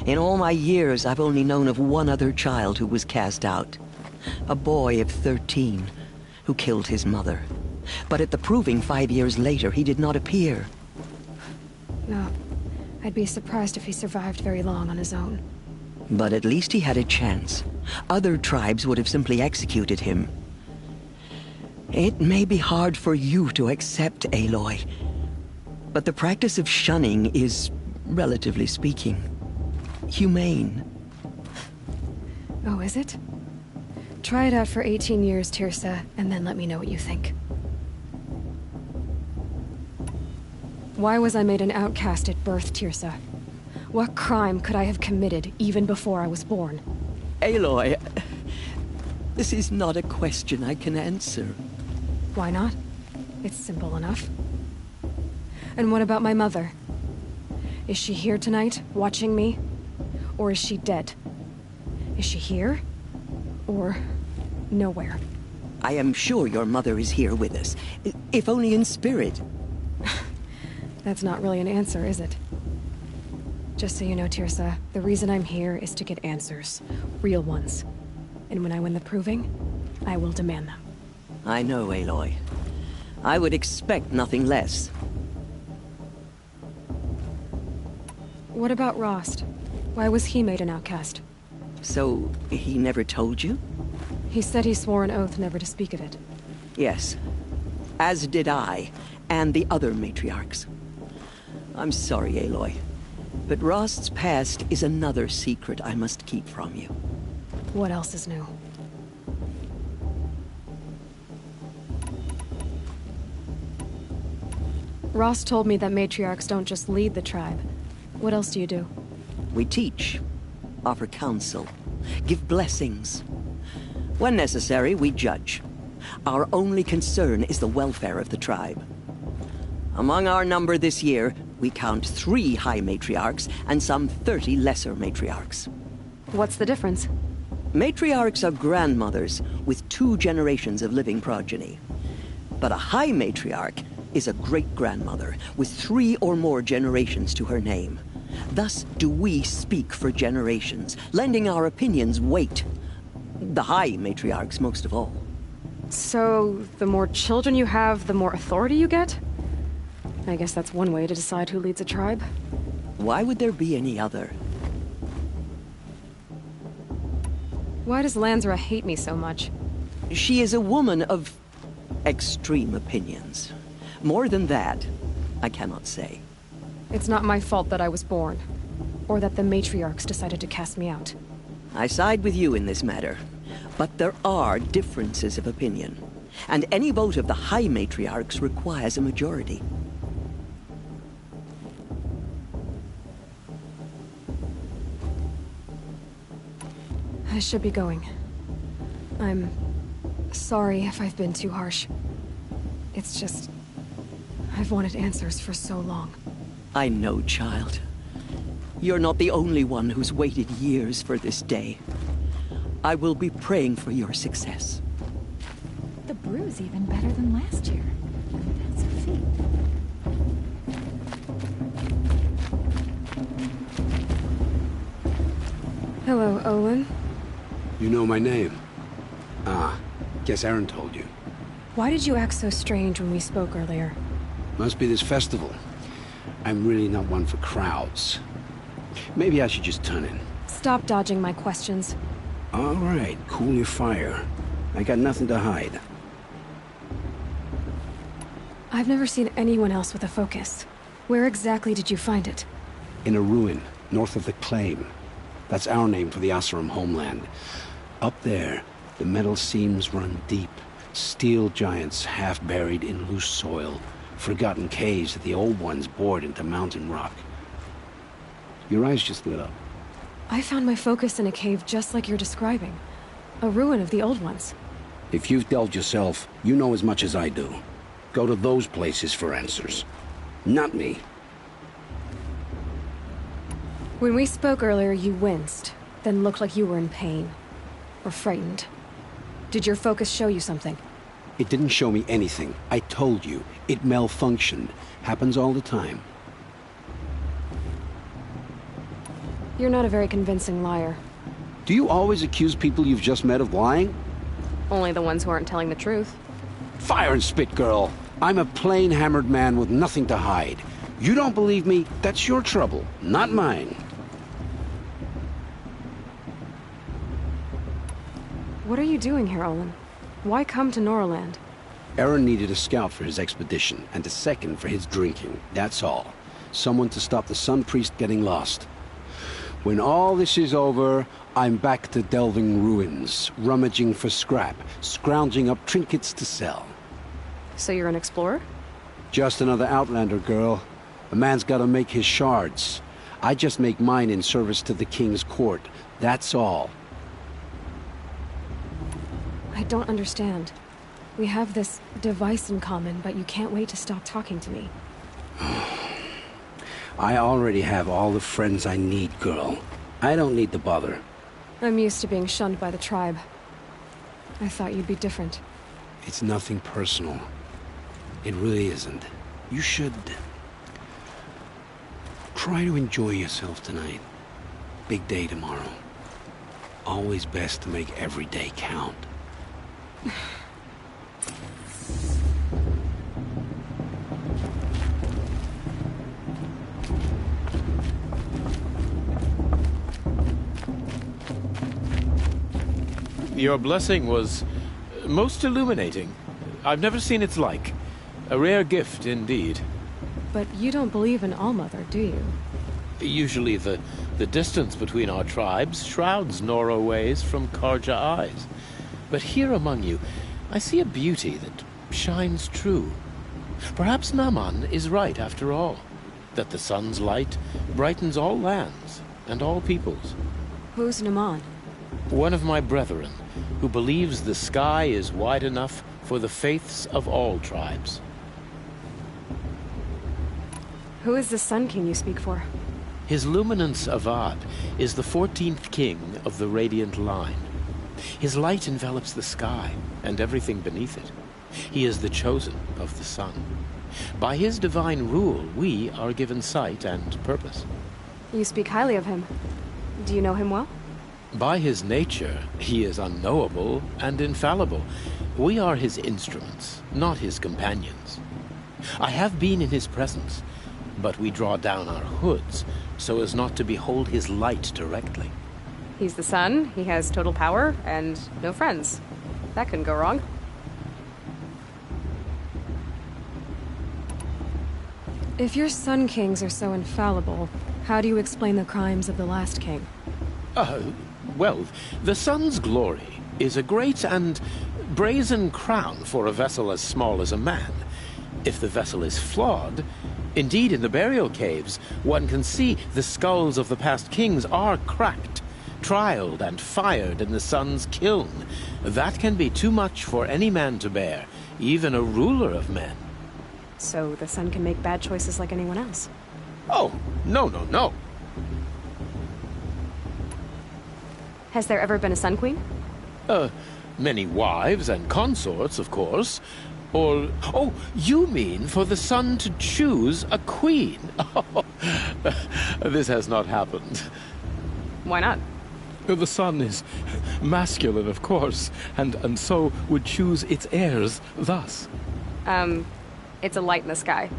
In all my years, I've only known of one other child who was cast out. A boy of 13, who killed his mother. But at the Proving 5 years later, he did not appear. No. I'd be surprised if he survived very long on his own. But at least he had a chance. Other tribes would have simply executed him. It may be hard for you to accept, Aloy, but the practice of shunning is, relatively speaking, humane. Oh, is it? Try it out for 18 years, Teersa, and then let me know what you think. Why was I made an outcast at birth, Teersa? What crime could I have committed even before I was born? Aloy, this is not a question I can answer. Why not? It's simple enough. And what about my mother? Is she here tonight, watching me? Or is she dead? Is she here? Or nowhere? I am sure your mother is here with us, if only in spirit. That's not really an answer, is it? Just so you know, Teersa, the reason I'm here is to get answers. Real ones. And when I win the Proving, I will demand them. I know, Aloy. I would expect nothing less. What about Rost? Why was he made an outcast? So, he never told you? He said he swore an oath never to speak of it. Yes. As did I, and the other matriarchs. I'm sorry, Aloy, but Rost's past is another secret I must keep from you. What else is new? Rost told me that matriarchs don't just lead the tribe. What else do you do? We teach, offer counsel, give blessings. When necessary, we judge. Our only concern is the welfare of the tribe. Among our number this year, we count 3 high matriarchs and some 30 lesser matriarchs. What's the difference? Matriarchs are grandmothers with 2 generations of living progeny. But a high matriarch is a great-grandmother with 3 or more generations to her name. Thus do we speak for generations, lending our opinions weight. The high matriarchs most of all. So, the more children you have, the more authority you get? I guess that's one way to decide who leads a tribe. Why would there be any other? Why does Lansra hate me so much? She is a woman of extreme opinions. More than that, I cannot say. It's not my fault that I was born, or that the matriarchs decided to cast me out. I side with you in this matter, but there are differences of opinion, and any vote of the High Matriarchs requires a majority. I should be going. I'm sorry if I've been too harsh. It's just... I've wanted answers for so long. I know, child. You're not the only one who's waited years for this day. I will be praying for your success. The brew's even better than last year. That's a feat. Hello, Olin. You know my name? Ah, guess Aaron told you. Why did you act so strange when we spoke earlier? Must be this festival. I'm really not one for crowds. Maybe I should just turn in. Stop dodging my questions. All right, cool your fire. I got nothing to hide. I've never seen anyone else with a focus. Where exactly did you find it? In a ruin, north of the Claim. That's our name for the Oseram homeland. Up there, the metal seams run deep. Steel giants half buried in loose soil. Forgotten caves that the old ones bored into mountain rock. Your eyes just lit up. I found my focus in a cave just like you're describing. A ruin of the old ones. If you've delved yourself, you know as much as I do. Go to those places for answers. Not me. When we spoke earlier, you winced, then looked like you were in pain. Or frightened. Did your focus show you something? It didn't show me anything. I told you. It malfunctioned. Happens all the time. You're not a very convincing liar. Do you always accuse people you've just met of lying? Only the ones who aren't telling the truth. Fire and spit, girl. I'm a plain hammered man with nothing to hide. You don't believe me? That's your trouble, not mine. What are you doing here, Olin? Why come to Noraland? Aaron needed a scout for his expedition, and a second for his drinking. That's all. Someone to stop the Sun Priest getting lost. When all this is over, I'm back to delving ruins, rummaging for scrap, scrounging up trinkets to sell. So you're an explorer? Just another Outlander, girl. A man's gotta make his shards. I just make mine in service to the King's court. That's all. I don't understand. We have this device in common, but you can't wait to stop talking to me. I already have all the friends I need, girl. I don't need the bother. I'm used to being shunned by the tribe. I thought you'd be different. It's nothing personal. It really isn't. You should... try to enjoy yourself tonight. Big day tomorrow. Always best to make every day count. Your blessing was most illuminating. I've never seen its like. A rare gift indeed. But you don't believe in Allmother, do you? Usually the distance between our tribes shrouds Nora ways from Carja eyes. But here among you, I see a beauty that shines true. Perhaps Naman is right after all, that the sun's light brightens all lands and all peoples. Who's Naman? One of my brethren, who believes the sky is wide enough for the faiths of all tribes. Who is the Sun King you speak for? His Luminance Avad is the 14th king of the Radiant Line. His light envelops the sky and everything beneath it. He is the chosen of the sun. By his divine rule, we are given sight and purpose. You speak highly of him. Do you know him well? By his nature, he is unknowable and infallible. We are his instruments, not his companions. I have been in his presence, but we draw down our hoods so as not to behold his light directly. He's the sun, he has total power, and no friends. That couldn't go wrong. If your Sun Kings are so infallible, how do you explain the crimes of the last king? Well, the sun's glory is a great and brazen crown for a vessel as small as a man. If the vessel is flawed, indeed in the burial caves, one can see the skulls of the past kings are cracked, trialed and fired in the sun's kiln. That can be too much for any man to bear, even a ruler of men. So the sun can make bad choices like anyone else? Oh, no. Has there ever been a Sun Queen? Many wives and consorts, of course. Or, oh, you mean for the sun to choose a queen? This has not happened. Why not? The sun is masculine, of course, and so would choose its heirs thus. It's a light in the sky.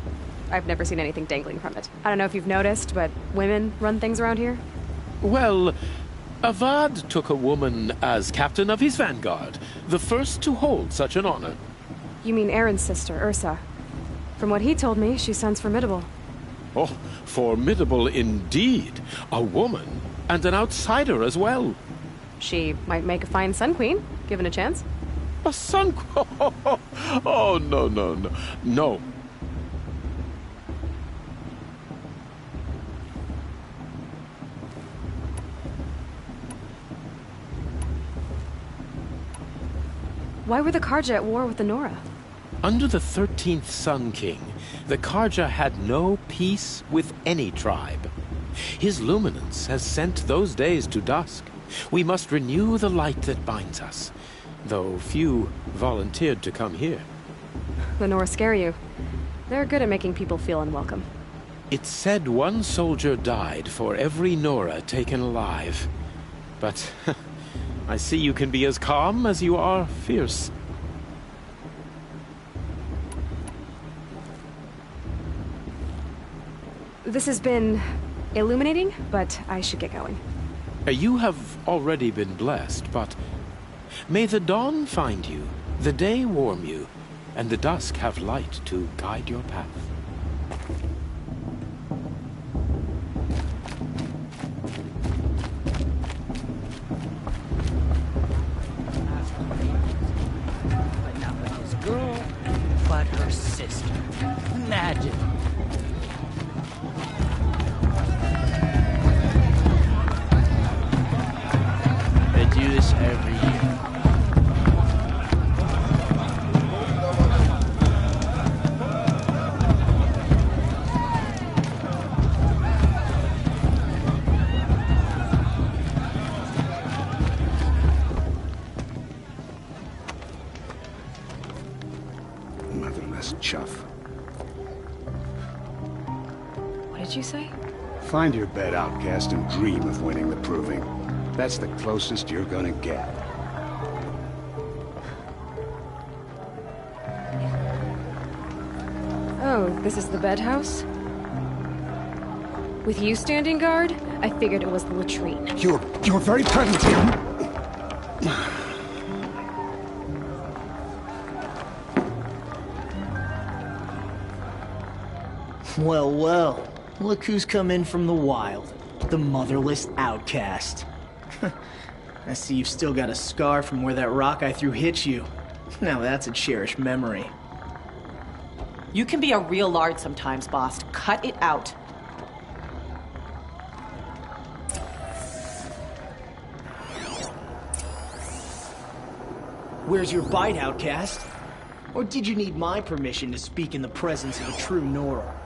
I've never seen anything dangling from it. I don't know if you've noticed, but women run things around here. Well, Avad took a woman as captain of his vanguard, the first to hold such an honor. You mean Aaron's sister, Ursa. From what he told me, she sounds formidable. Oh, formidable indeed. A woman, and an outsider as well. She might make a fine Sun Queen, given a chance. A Sun Queen? Oh, no. Why were the Carja at war with the Nora? Under the 13th Sun King, the Carja had no peace with any tribe. His luminance has sent those days to dusk. We must renew the light that binds us, though few volunteered to come here. The Nora scare you. They're good at making people feel unwelcome. It's said one soldier died for every Nora taken alive. But I see you can be as calm as you are fierce. This has been illuminating, but I should get going. You have already been blessed, but may the dawn find you, the day warm you, and the dusk have light to guide your path. This girl, but her sister. Imagine. They do this every year. Motherless chuff. What did you say? Find your bed, outcast, and dream of winning the proving. That's the closest you're gonna get. Oh, this is the bed house? With you standing guard, I figured it was the latrine. You're very present here. Well, well. Look who's come in from the wild. The motherless outcast. I see you've still got a scar from where that rock I threw hit you. Now that's a cherished memory. You can be a real lard sometimes, boss. Cut it out. Where's your bite, outcast? Or did you need my permission to speak in the presence of a true Nora?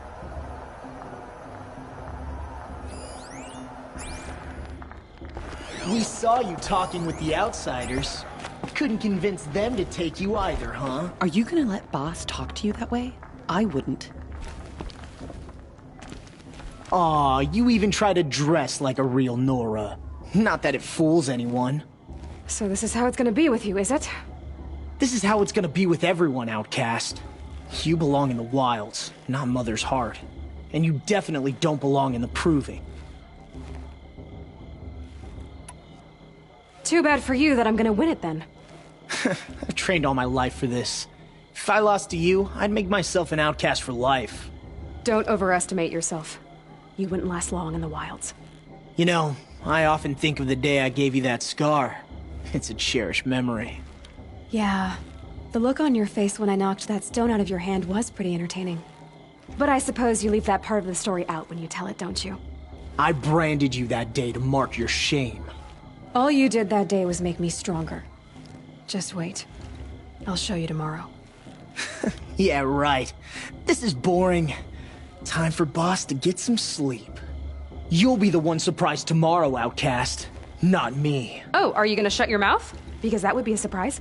We saw you talking with the outsiders. Couldn't convince them to take you either, huh? Are you gonna let boss talk to you that way? I wouldn't. Aw, you even try to dress like a real Nora. Not that it fools anyone. So this is how it's gonna be with you, is it? This is how it's gonna be with everyone, outcast. You belong in the wilds, not Mother's heart. And you definitely don't belong in the Proving. Too bad for you that I'm gonna win it then. I've trained all my life for this. If I lost to you, I'd make myself an outcast for life. Don't overestimate yourself. You wouldn't last long in the wilds. You know, I often think of the day I gave you that scar. It's a cherished memory. Yeah. The look on your face when I knocked that stone out of your hand was pretty entertaining. But I suppose you leave that part of the story out when you tell it, don't you? I branded you that day to mark your shame. All you did that day was make me stronger. Just wait. I'll show you tomorrow. Yeah, right. This is boring. Time for Boss to get some sleep. You'll be the one surprised tomorrow, outcast. Not me. Oh, are you gonna shut your mouth? Because that would be a surprise.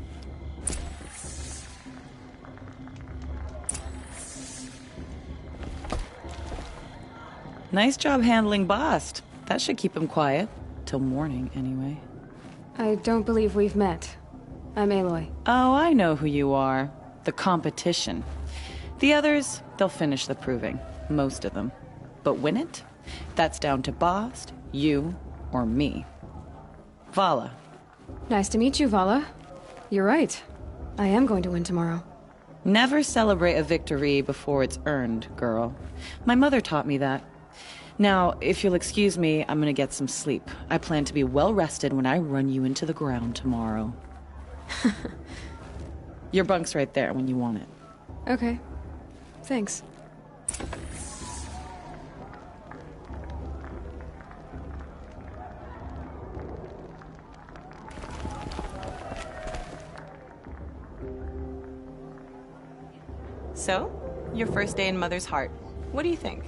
Nice job handling Bast. That should keep him quiet. Till morning, anyway. I don't believe we've met. I'm Aloy. Oh, I know who you are. The competition. The others, they'll finish the Proving. Most of them. But win it? That's down to Bast, you, or me. Vala. Nice to meet you, Vala. You're right. I am going to win tomorrow. Never celebrate a victory before it's earned, girl. My mother taught me that. Now, if you'll excuse me, I'm gonna get some sleep. I plan to be well rested when I run you into the ground tomorrow. Your bunk's right there when you want it. Okay. Thanks. So, your first day in Mother's heart. What do you think?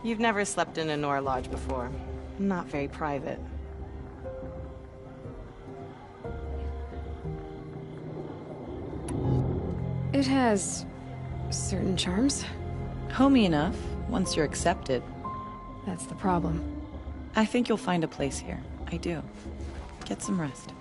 You've never slept in a Nora Lodge before. Not very private. It has certain charms. Homey enough, once you're accepted. That's the problem. I think you'll find a place here. I do. Get some rest.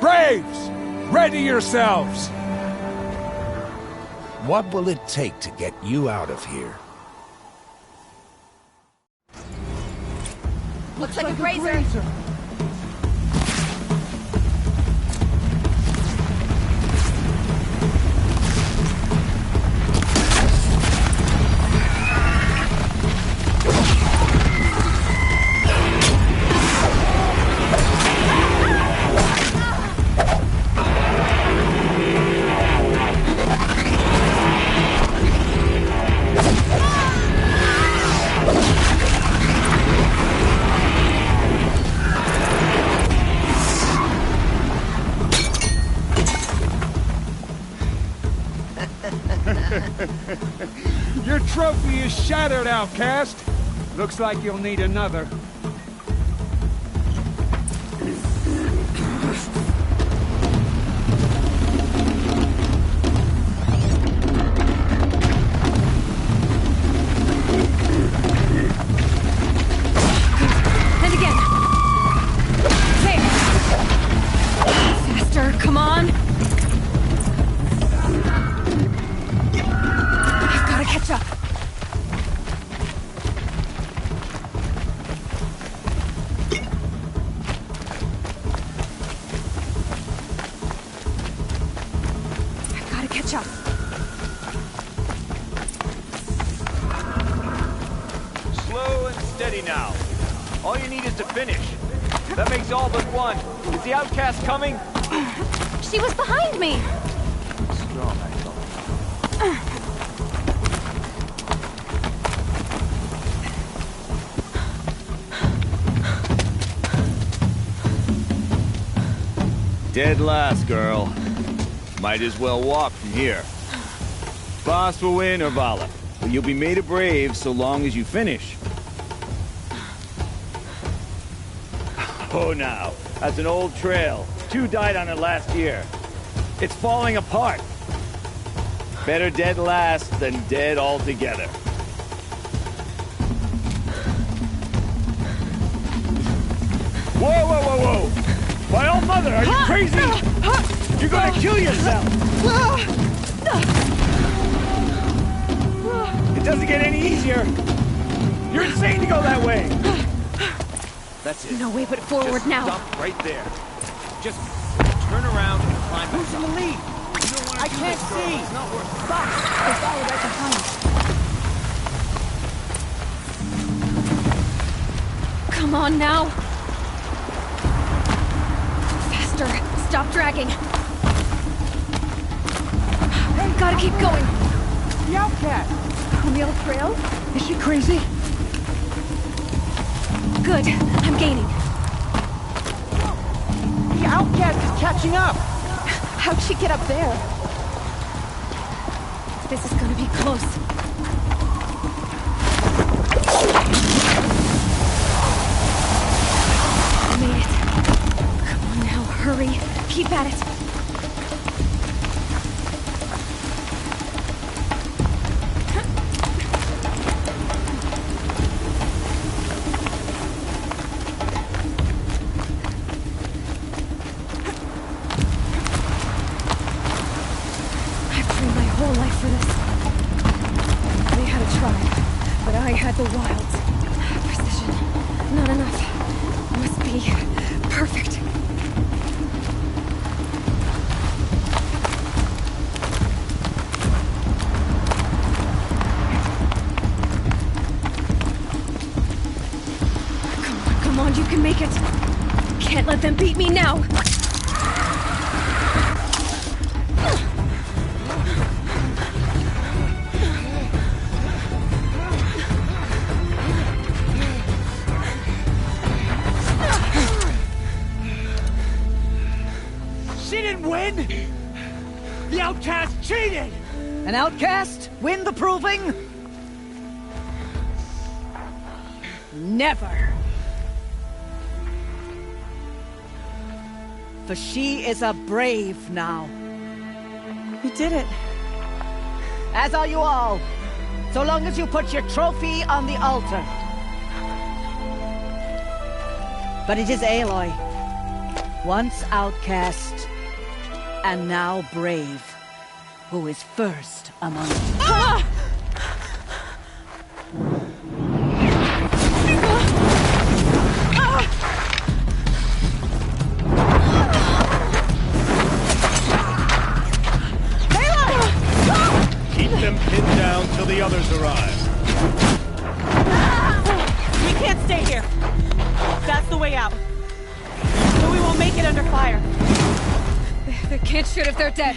Braves! Ready yourselves! What will it take to get you out of here? Looks like a grazer. Your trophy is shattered, outcast. Looks like you'll need another. And again. Gotcha! Slow and steady now. All you need is to finish. That makes all but one. Is the outcast coming? She was behind me! Strong, I thought. Dead last, girl. Might as well walk from here. Boss will win or Vala, but you'll be made a brave so long as you finish. Oh, now, that's an old trail. 2 died on it last year. It's falling apart. Better dead last than dead altogether. Whoa, whoa, whoa, whoa! My old mother, are you crazy? You're gonna kill yourself! It doesn't get any easier! You're insane to go that way! That's it. No way but forward Just now. Stop right there. Just turn around and climb. Who's in the lead? I can't see. It's not worth. Stop. That's all I can find. Come on now. Faster. Stop dragging. Gotta keep going. The outcast. On the old trail? Is she crazy? Good. I'm gaining. The outcast is catching up. How'd she get up there? This is gonna be close. Made it. Come on now, hurry. Keep at it. The wilds. Precision. Not enough. Must be perfect. Come on, you can make it. Can't let them beat me now. The outcast cheated! An outcast? Win the proving? Never. For she is a brave now. You did it. As are you all. So long as you put your trophy on the altar. But it is Aloy. Once outcast, and now brave, who is first among you. Ah! Keep them pinned down till the others arrive. We can't stay here. That's the way out. But we won't make it under fire. They can't shoot if they're dead.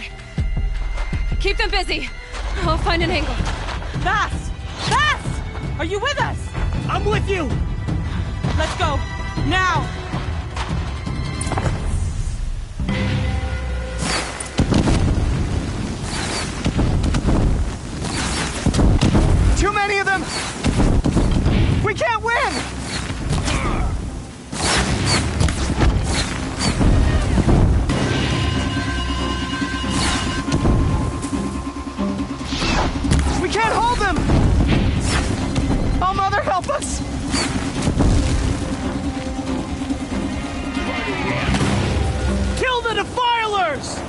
Keep them busy. I'll find an angle. Vass! Vass! Are you with us? I'm with you! Let's go. Now! Too many of them! We can't win! We can't hold them! Oh, Mother, help us! Kill the Defilers!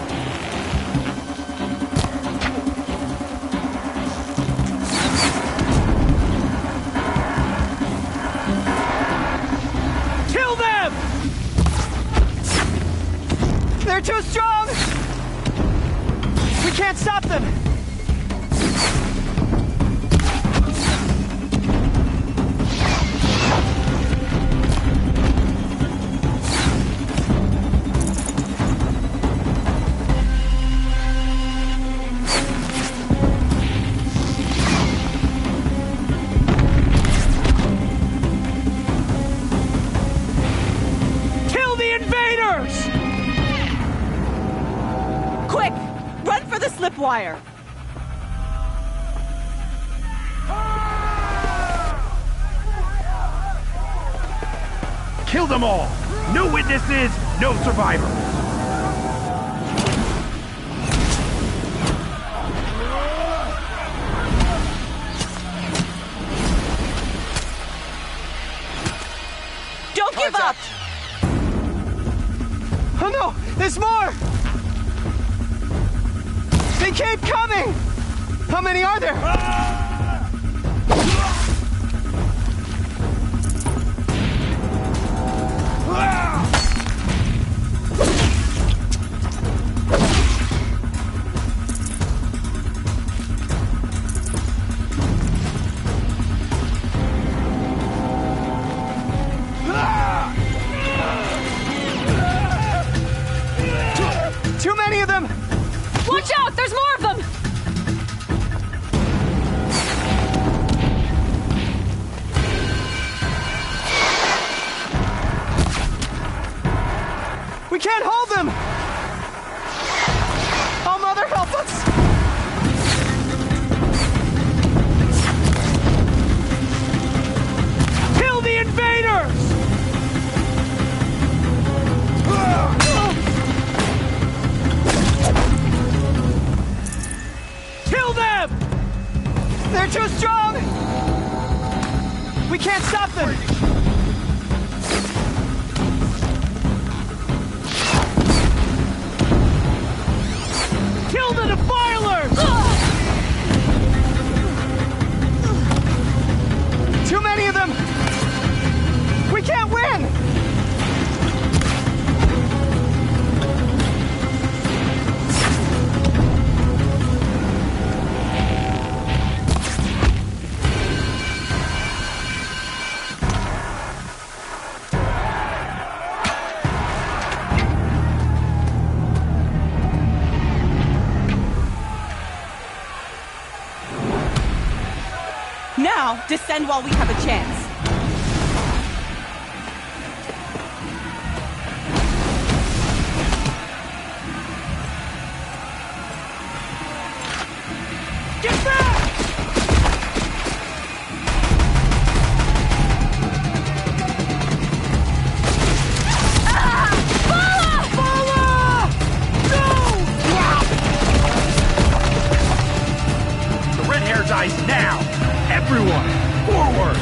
Kill them! They're too strong! We can't stop them! Wire. Kill them all! No witnesses, no survivors! Don't give up! Oh no! There's more! They keep coming! How many are there? Too many of them! Watch out! There's more of them! We can't hold them! Oh, Mother, help us! Kill the invaders! Kill them! They're too strong! We can't stop them! Kill the defilers! Too many of them! We can't win! Now, descend while we have a chance. Get back! The red hair dies now! Everyone, forward!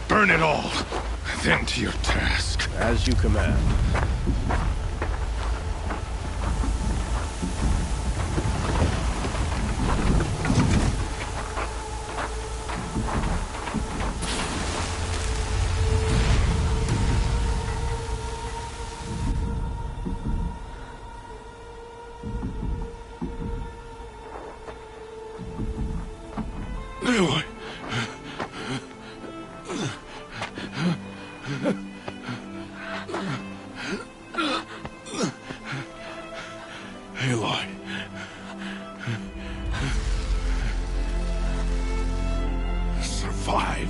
Burn it all, then to your task. As you command. Aloy. Aloy. Survive.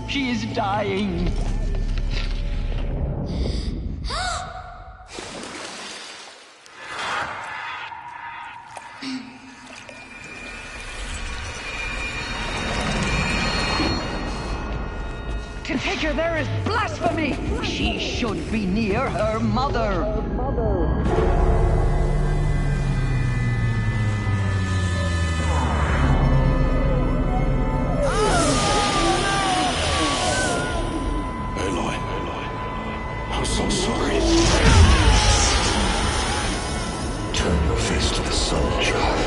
She is dying. To take her there is blasphemy. She should be near her mother. I'm so sorry. Turn your face to the sun, child.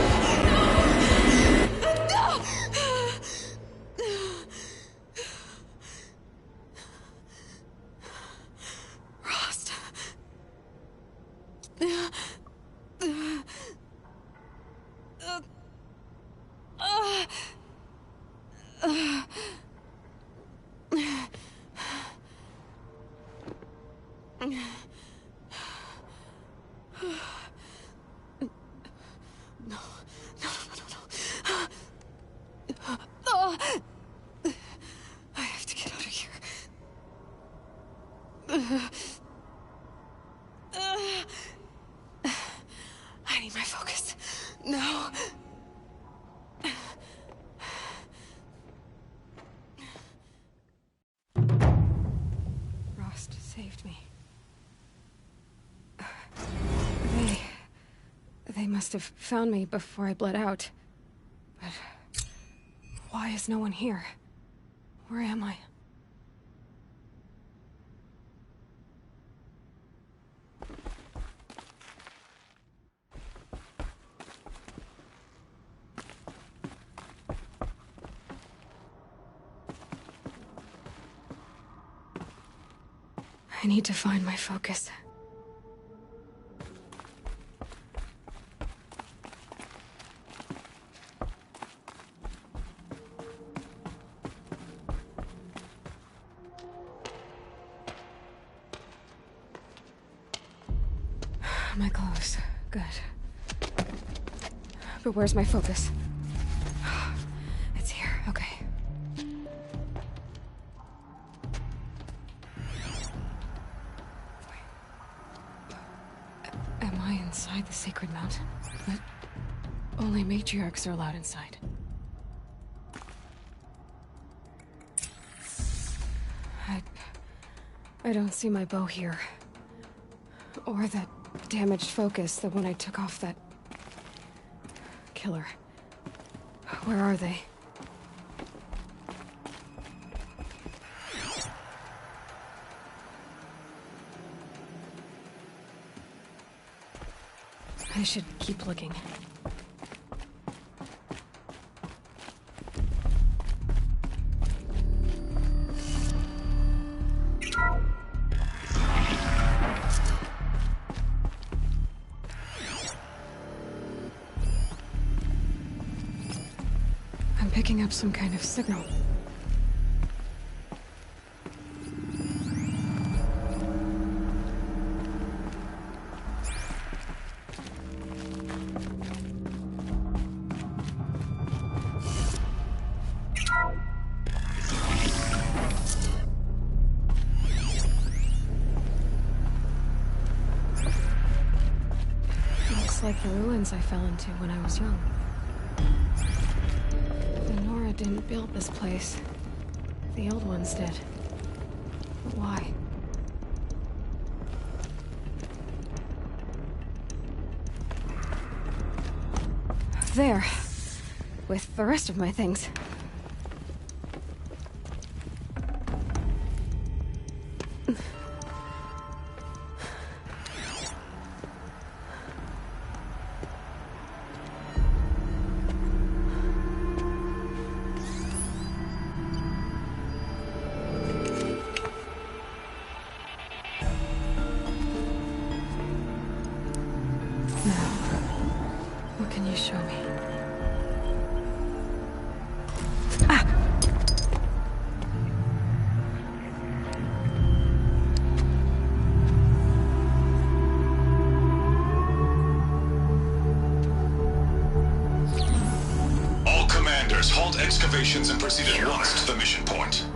Rost. I have to get out of here. I need my focus. No. Rost saved me. They must have found me before I bled out. But why is no one here? Where am I? I need to find my focus. My clothes. Good. But where's my focus? It's here. Okay. Am I inside the Sacred Mountain? But only matriarchs are allowed inside. I don't see my bow here. Or that damaged focus than when I took off that... killer. Where are they? I should keep looking. I'm picking up some kind of signal. Like the ruins I fell into when I was young. The Nora didn't build this place. The old ones did. But why? There. With the rest of my things. Excavations and proceed at once to the mission point.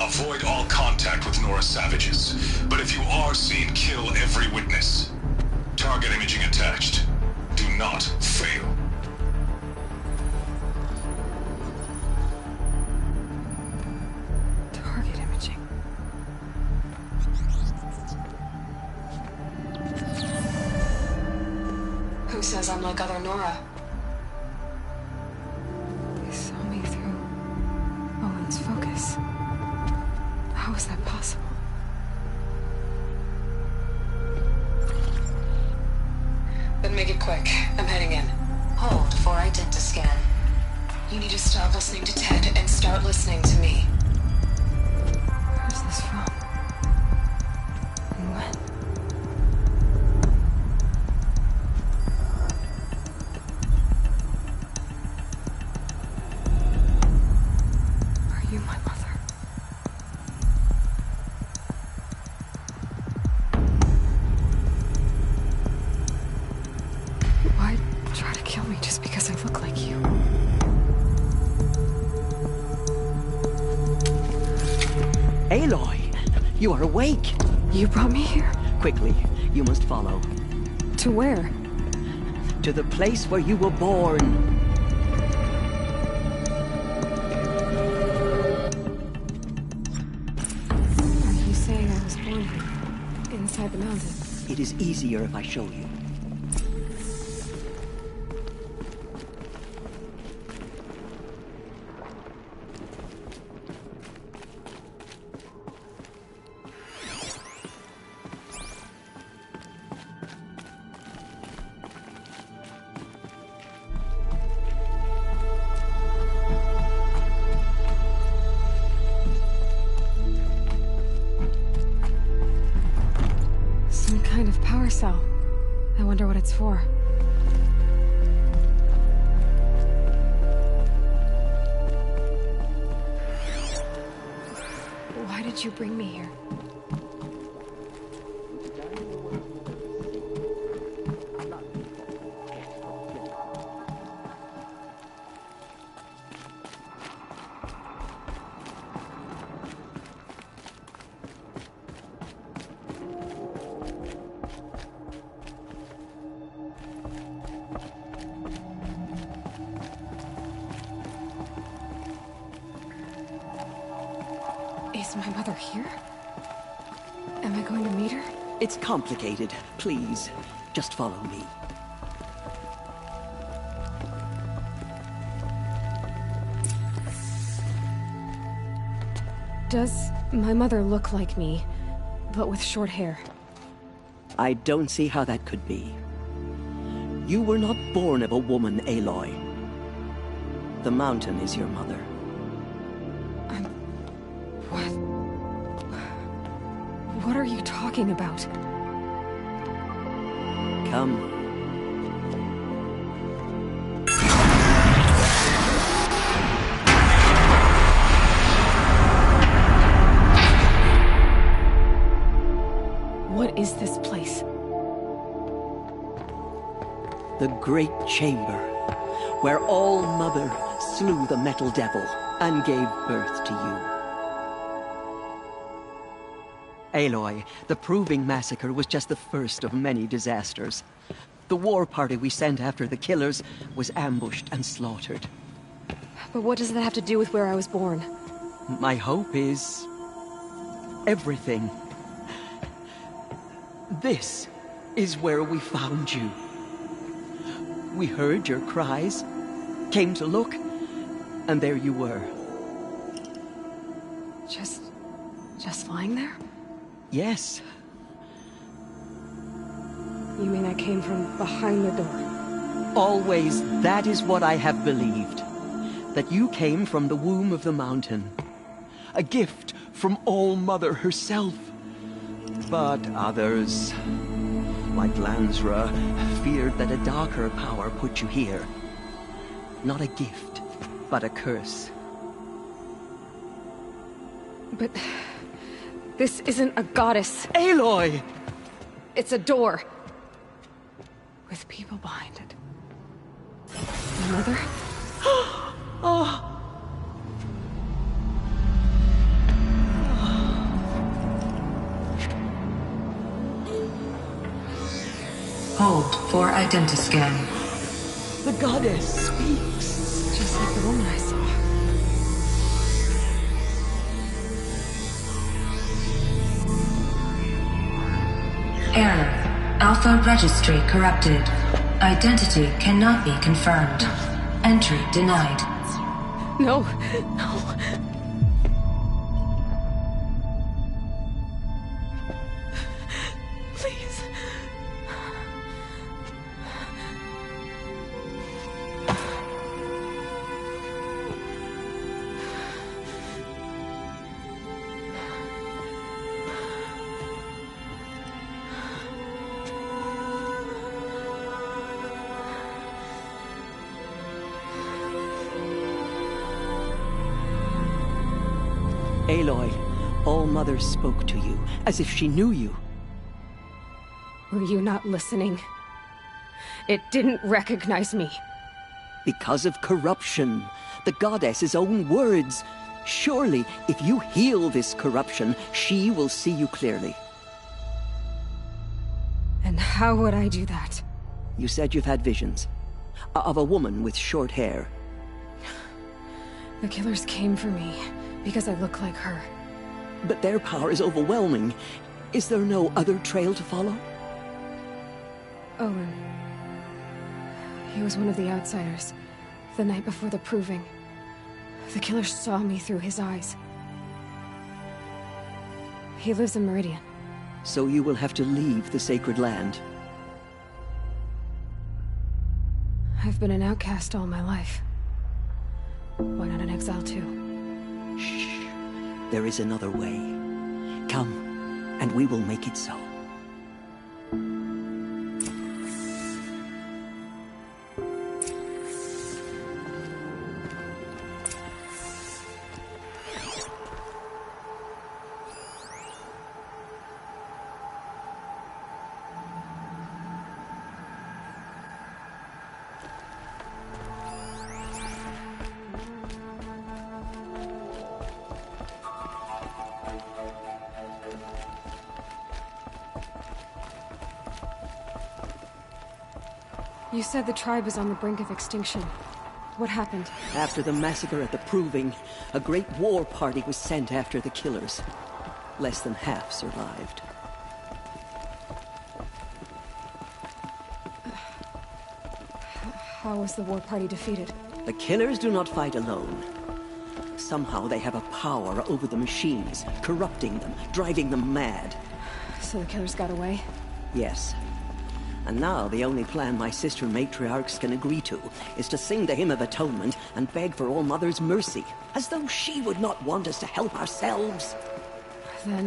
Avoid all contact with Nora savages, but if you are seen, kill every witness. Target imaging attached. Do not fail. Target imaging. Who says I'm like other Nora? Focus. How is that possible? Then make it quick. I'm heading in. Hold for identiscan. You need to stop listening to Ted and start listening to me. Where's this from? And when? You, my mother. Why try to kill me just because I look like you? Aloy, you are awake. You brought me here? Quickly, you must follow. To where? To the place where you were born. Inside the mountain. It is easier if I show you. Kind of power cell. I wonder what it's for. Why did you bring me here? Is my mother here? Am I going to meet her? It's complicated. Please, Just follow me. Does my mother look like me, but with short hair? I don't see how that could be. You were not born of a woman, Aloy. The mountain is your mother. What are you talking about? Come. What is this place? The Great Chamber, where All-Mother slew the Metal Devil and gave birth to you. Aloy, the Proving Massacre was just the first of many disasters. The war party we sent after the killers was ambushed and slaughtered. But what does that have to do with where I was born? My hope is... everything. This is where we found you. We heard your cries, came to look, and there you were. Just lying there? Yes. You mean I came from behind the door? Always, that is what I have believed. That you came from the womb of the mountain. A gift from All-Mother herself. But others, like Lansra, feared that a darker power put you here. Not a gift, but a curse. But... this isn't a goddess. Aloy! It's a door. With people behind it. My mother? Oh! Hold for identiscan. The goddess speaks. Just like the woman I saw. Error. Alpha registry corrupted. Identity cannot be confirmed. Entry denied. No. No. Please. Aloy, All-Mother spoke to you, as if she knew you. Were you not listening? It didn't recognize me. Because of corruption. The goddess's own words. Surely, if you heal this corruption, she will see you clearly. And how would I do that? You said you've had visions. Of a woman with short hair. The killers came for me. Because I look like her. But their power is overwhelming. Is there no other trail to follow? Owen. He was one of the outsiders. The night before the Proving. The killer saw me through his eyes. He lives in Meridian. So you will have to leave the sacred land. I've been an outcast all my life. Why not an exile too? Shh. There is another way. Come, and we will make it so. You said the tribe is on the brink of extinction. What happened? After the massacre at the Proving, a great war party was sent after the killers. Less than half survived. How was the war party defeated? The killers do not fight alone. Somehow they have a power over the machines, corrupting them, driving them mad. So the killers got away? Yes. And now the only plan my sister matriarchs can agree to is to sing the Hymn of Atonement and beg for All Mother's mercy, as though she would not want us to help ourselves. Then,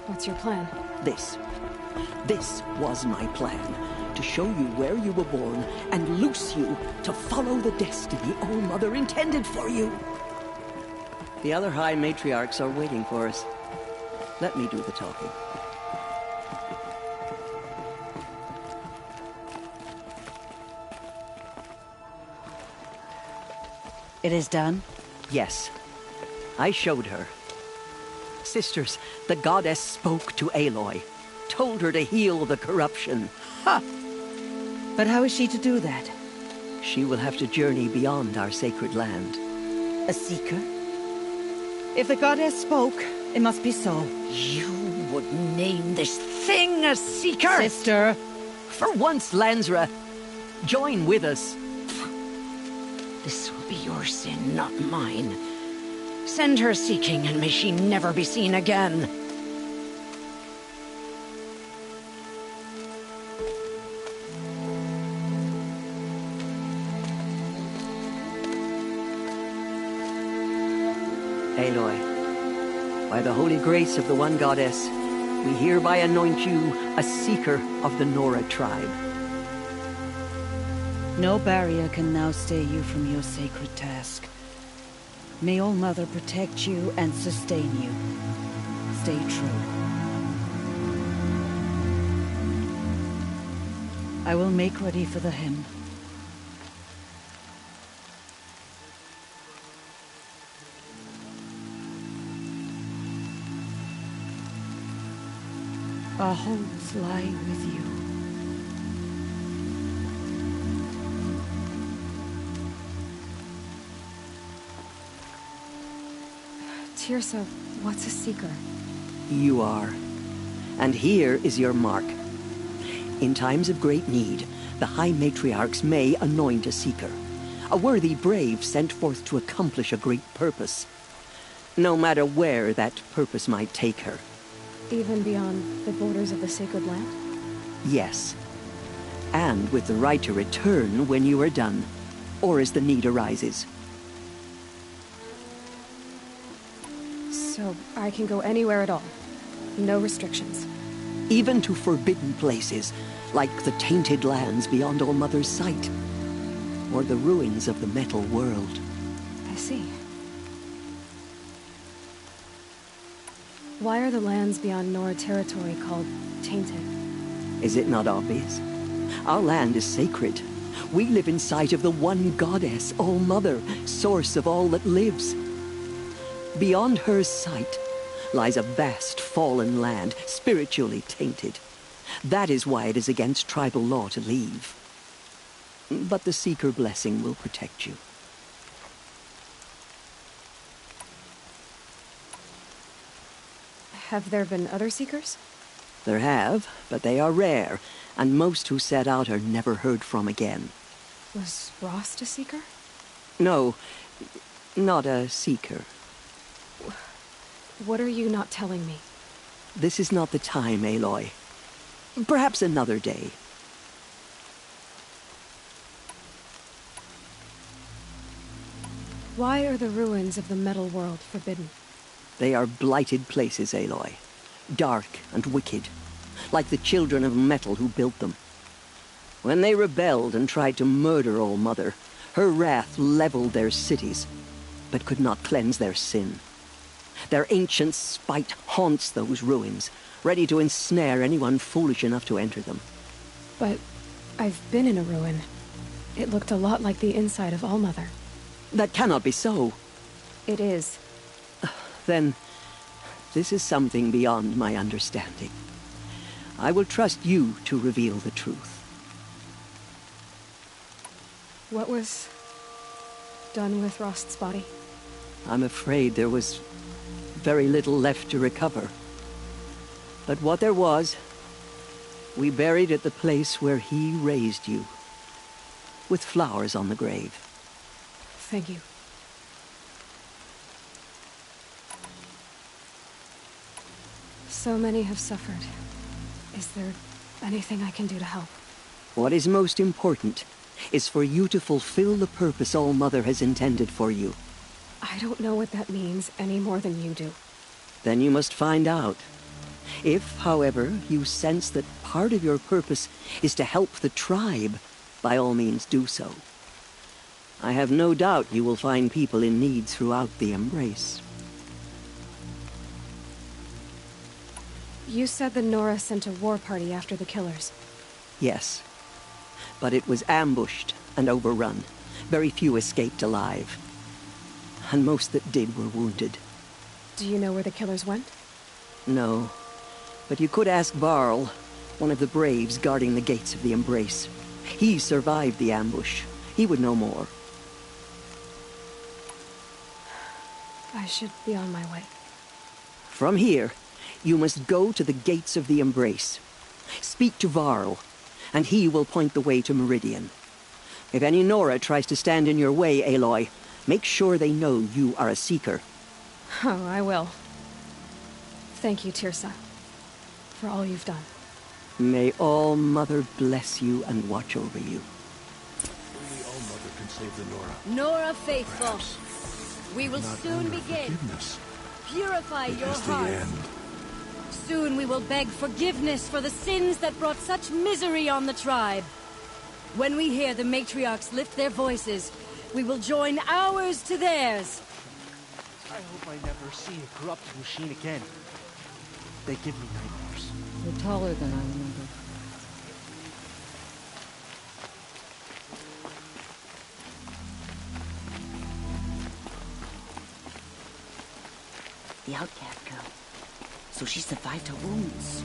what's your plan? This was my plan. To show you where you were born and loose you to follow the destiny All Mother intended for you. The other High Matriarchs are waiting for us. Let me do the talking. It is done? Yes. I showed her. Sisters, the goddess spoke to Aloy. Told her to heal the corruption. Ha! But how is she to do that? She will have to journey beyond our sacred land. A seeker? If the goddess spoke, it must be so. You would name this thing a seeker? Sister! For once, Lansra, join with us. This will be your sin, not mine. Send her seeking, and may she never be seen again. Aloy, by the holy grace of the One Goddess, we hereby anoint you a seeker of the Nora tribe. No barrier can now stay you from your sacred task. May All Mother protect you and sustain you. Stay true. I will make ready for the hymn. Our hopes lie with you. Teersa, what's a seeker? You are. And here is your mark. In times of great need, the High Matriarchs may anoint a seeker. A worthy brave sent forth to accomplish a great purpose. No matter where that purpose might take her. Even beyond the borders of the sacred land? Yes. And with the right to return when you are done, or as the need arises. So I can go anywhere at all? No restrictions? Even to forbidden places, like the tainted lands beyond All Mother's sight. Or the ruins of the metal world. I see. Why are the lands beyond Nora territory called tainted? Is it not obvious? Our land is sacred. We live in sight of the One Goddess, All Mother, source of all that lives. Beyond her sight lies a vast fallen land, spiritually tainted. That is why it is against tribal law to leave. But the Seeker blessing will protect you. Have there been other Seekers? There have, but they are rare, and most who set out are never heard from again. Was Rost a Seeker? No, not a Seeker. What are you not telling me? This is not the time, Aloy. Perhaps another day. Why are the ruins of the metal world forbidden? They are blighted places, Aloy. Dark and wicked, like the children of metal who built them. When they rebelled and tried to murder All Mother, her wrath leveled their cities, but could not cleanse their sin. Their ancient spite haunts those ruins, ready to ensnare anyone foolish enough to enter them. But I've been in a ruin. It looked a lot like the inside of All Mother. That cannot be so. It is. Then, this is something beyond my understanding. I will trust you to reveal the truth. What was done with Rost's body? I'm afraid there was very little left to recover. But what there was, we buried at the place where he raised you. with flowers on the grave. Thank you. So many have suffered. Is there anything I can do to help? What is most important is for you to fulfill the purpose All-Mother has intended for you. I don't know what that means any more than you do. Then you must find out. If, however, you sense that part of your purpose is to help the tribe, by all means do so. I have no doubt you will find people in need throughout the Embrace. You said that Nora sent a war party after the killers. Yes. But it was ambushed and overrun. Very few escaped alive. And most that did were wounded. Do you know where the killers went? No. But you could ask Varl, one of the Braves guarding the gates of the Embrace. He survived the ambush. He would know more. I should be on my way. From here, you must go to the gates of the Embrace. Speak to Varl, and he will point the way to Meridian. If any Nora tries to stand in your way, Aloy, make sure they know you are a Seeker. Oh, I will. Thank you, Teersa, for all you've done. May All-Mother bless you and watch over you. Only All-Mother can save the Nora. Nora faithful, Perhaps we will not soon under begin. forgiveness. Purify It your is the heart. end. Soon we will beg forgiveness for the sins that brought such misery on the tribe. When we hear the matriarchs lift their voices, we will join ours to theirs. I hope I never see a corrupt machine again. They give me nightmares. You're taller than I remember. The outcast girl. So she survived her wounds.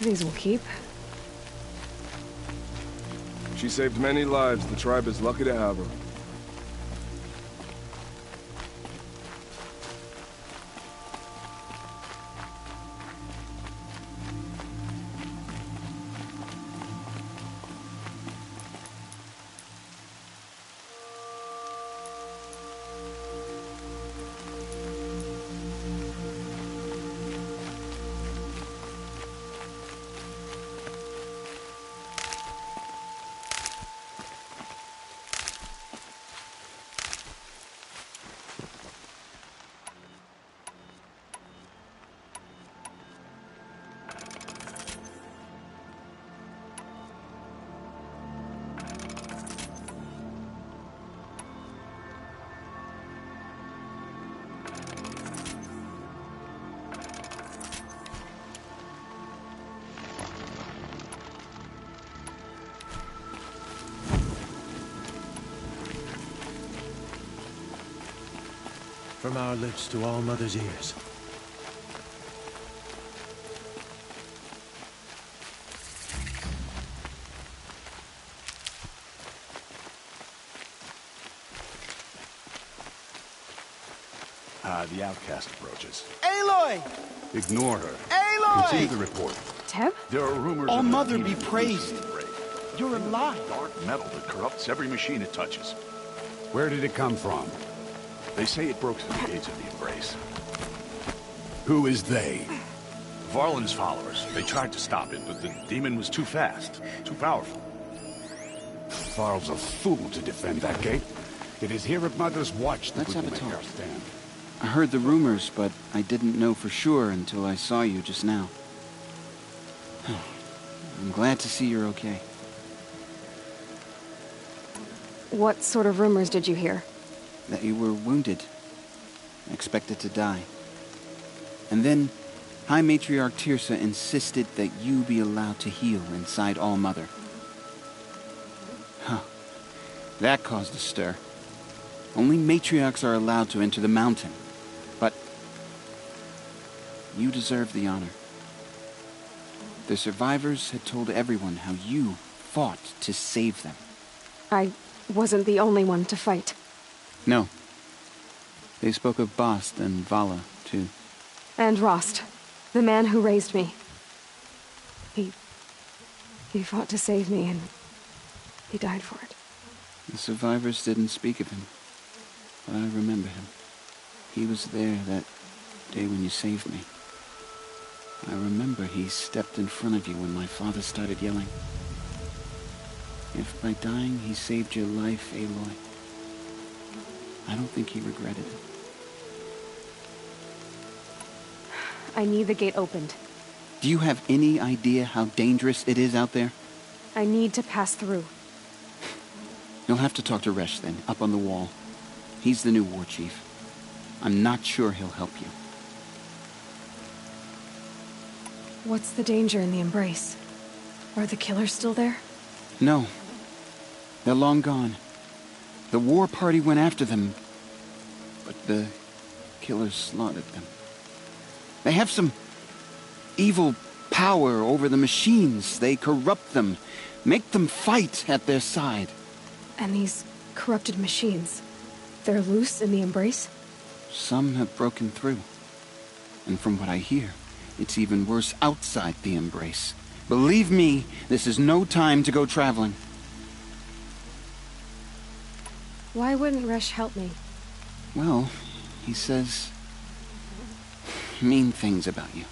These will keep. She saved many lives. The tribe is lucky to have her. From our lips to All-Mother's ears. The outcast approaches. Aloy! Ignore her. Aloy! Continue the report. Teb? There are rumors All of Mother an be evil praised. Lucian break. You're alive. Dark metal that corrupts every machine it touches. Where did it come from? They say it broke through the gates of the Embrace. Who is they? Varl and his followers. They tried to stop it, but the demon was too fast, too powerful. Varl's a fool to defend that gate. It is here at Mother's watch that Let's we have will a make our talk. stand. I heard the rumors, but I didn't know for sure until I saw you just now. I'm glad to see you're okay. What sort of rumors did you hear? That you were wounded. Expected to die. And then, High Matriarch Teersa insisted that you be allowed to heal inside All-Mother. Huh. That caused a stir. Only matriarchs are allowed to enter the mountain. But you deserve the honor. The survivors had told everyone how you fought to save them. I wasn't the only one to fight. No. They spoke of Bast and Vala, too. And Rost, the man who raised me. He fought to save me, and he died for it. The survivors didn't speak of him, but I remember him. He was there that day when you saved me. I remember he stepped in front of you when my father started yelling. If by dying he saved your life, Aloy, I don't think he regretted it. I need the gate opened. Do you have any idea how dangerous it is out there? I need to pass through. You'll have to talk to Resh then, up on the wall. He's the new war chief. I'm not sure he'll help you. What's the danger in the Embrace? Are the killers still there? No. They're long gone. The war party went after them, but the killers slaughtered them. They have some evil power over the machines. They corrupt them, make them fight at their side. And these corrupted machines, they're loose in the Embrace? Some have broken through. And from what I hear, it's even worse outside the Embrace. Believe me, this is no time to go traveling. Why wouldn't Resh help me? Well, he says mean things about you.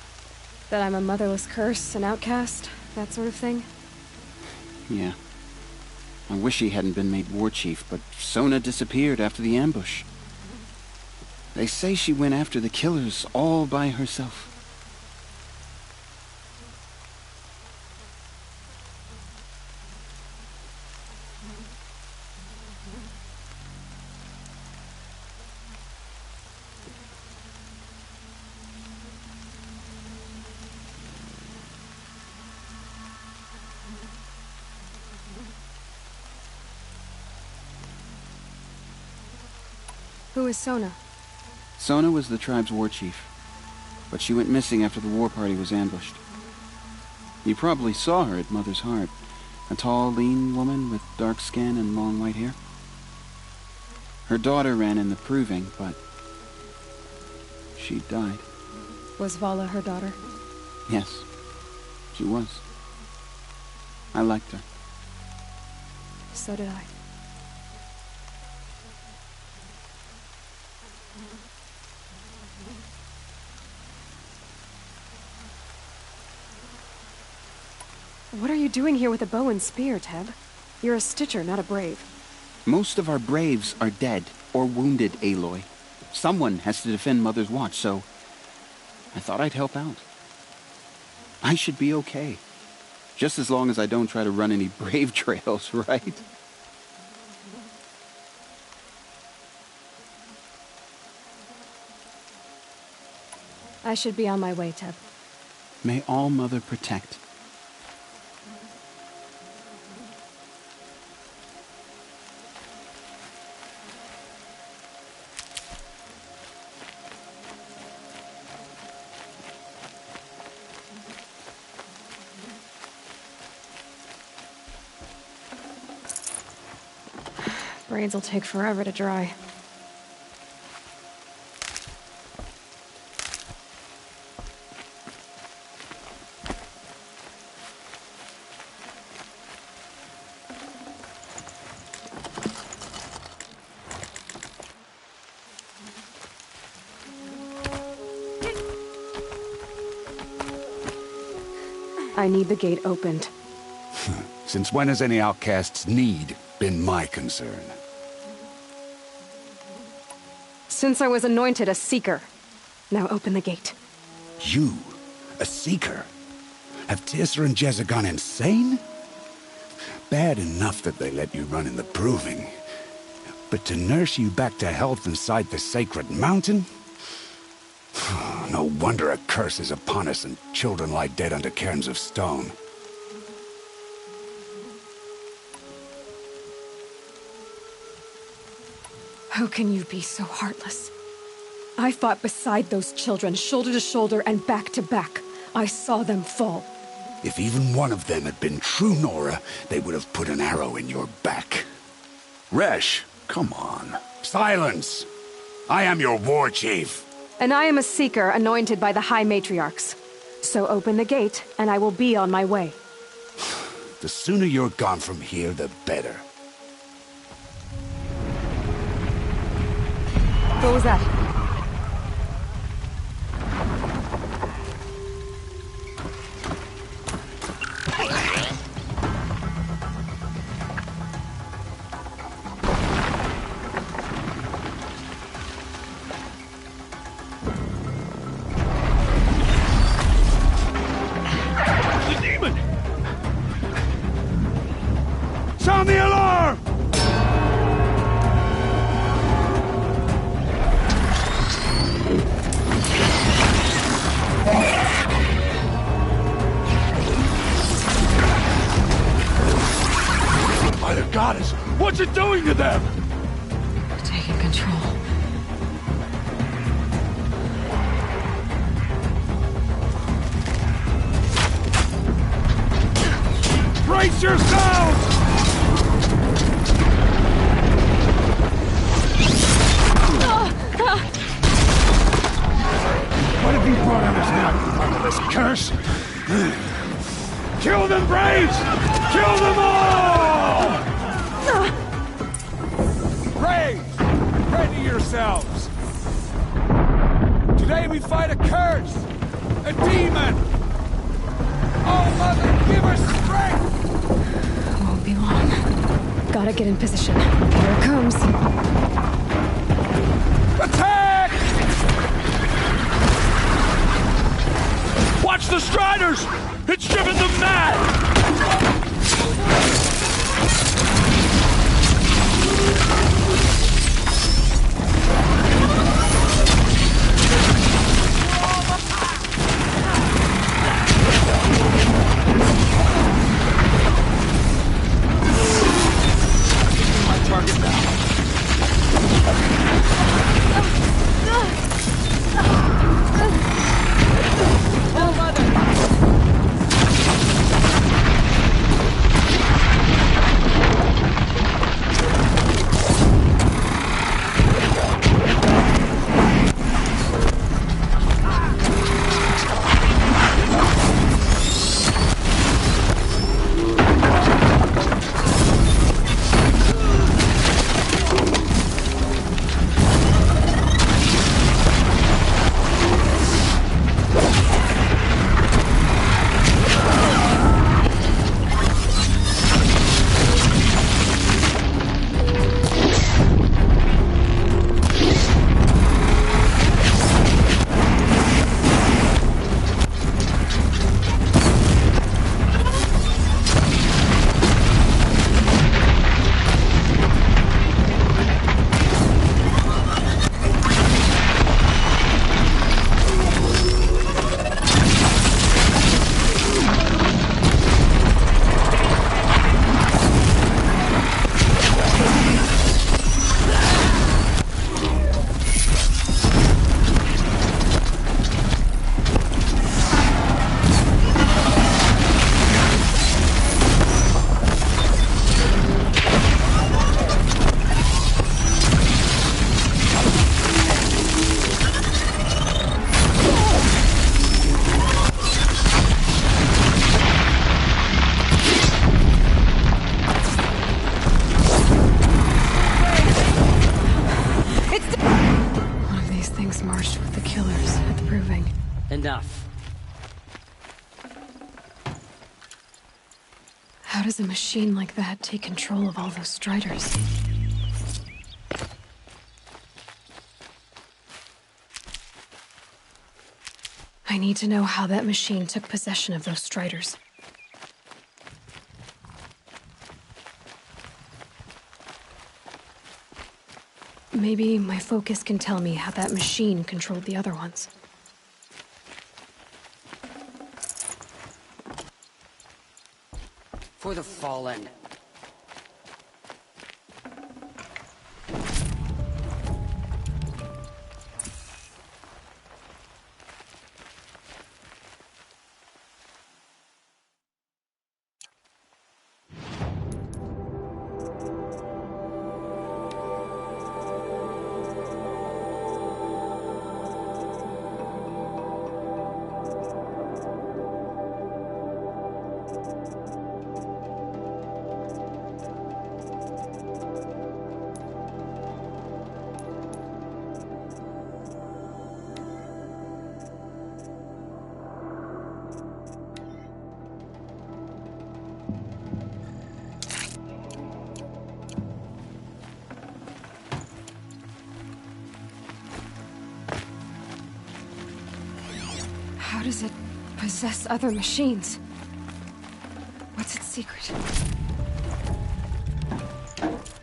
That I'm a motherless curse, an outcast, that sort of thing? Yeah. I wish he hadn't been made war chief, but Sona disappeared after the ambush. They say she went after the killers all by herself. Who is Sona? Sona was the tribe's war chief, but she went missing after the war party was ambushed. You probably saw her at Mother's Heart, a tall, lean woman with dark skin and long white hair. Her daughter ran in the proving, but she died. Was Vala her daughter? Yes, she was. I liked her. So did I. What are you doing here with a bow and spear, Teb? You're a Stitcher, not a Brave. Most of our Braves are dead or wounded, Aloy. Someone has to defend Mother's Watch, so I thought I'd help out. I should be okay. Just as long as I don't try to run any Brave trails, right? I should be on my way, Teb. May All-Mother protect. Braids will take forever to dry. I need the gate opened. Since when has any outcast's need been my concern? Since I was anointed a Seeker. Now open the gate. You? A Seeker? Have Teersa and Jezza gone insane? Bad enough that they let you run in the Proving. But to nurse you back to health inside the sacred mountain? No wonder a curse is upon us and children lie dead under cairns of stone. How can you be so heartless? I fought beside those children, shoulder to shoulder and back to back. I saw them fall. If even one of them had been true Nora, they would have put an arrow in your back. Resh, come on. Silence! I am your war chief. And I am a Seeker anointed by the High Matriarchs. So open the gate, and I will be on my way. The sooner you're gone from here, the better. What was that? Sound the alarm! By the goddess, what's it doing to them? Taking control. Brace yourselves! What have you brought on us now, motherless curse? Kill them, Braves! Kill them all! Braves! Ready yourselves! Today we fight a curse! A demon! Oh, Mother, give us strength! Won't be long. Gotta get in position. Here it comes. Attack! Watch the Striders! It's driven them mad! My target now. Oh, Mother! Enough. How does a machine like that take control of all those Striders? I need to know how that machine took possession of those Striders. Maybe my focus can tell me how that machine controlled the other ones. For the Fallen. How does it possess other machines? What's its secret?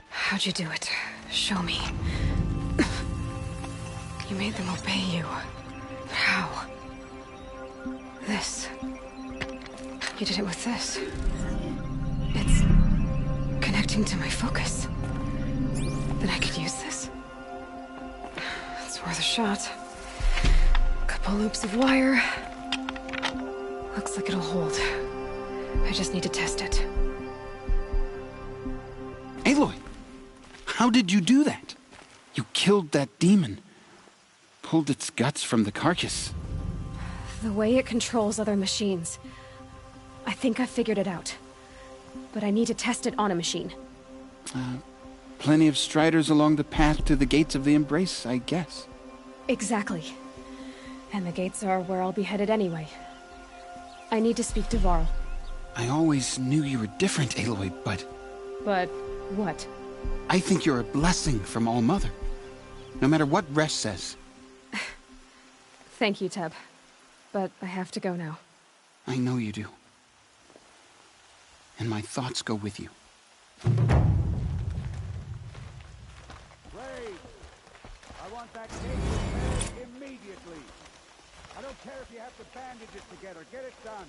How'd you do it? Show me. You made them obey you. How? This. You did it with this. It's connecting to my focus. Then I could use this. It's worth a shot. Couple loops of wire. Looks like it'll hold. I just need to test it. Aloy! How did you do that? You killed that demon. Pulled its guts from the carcass. The way it controls other machines. I think I figured it out. But I need to test it on a machine. Plenty of Striders along the path to the gates of the Embrace, I guess. Exactly. And the gates are where I'll be headed anyway. I need to speak to Varl. I always knew you were different, Aloy, but... But what? I think you're a blessing from All-Mother. No matter what Resh says. Thank you, Teb. But I have to go now. I know you do. And my thoughts go with you. Brave! I want that gate repaired immediately. I don't care if you have to bandage it together. Get it done.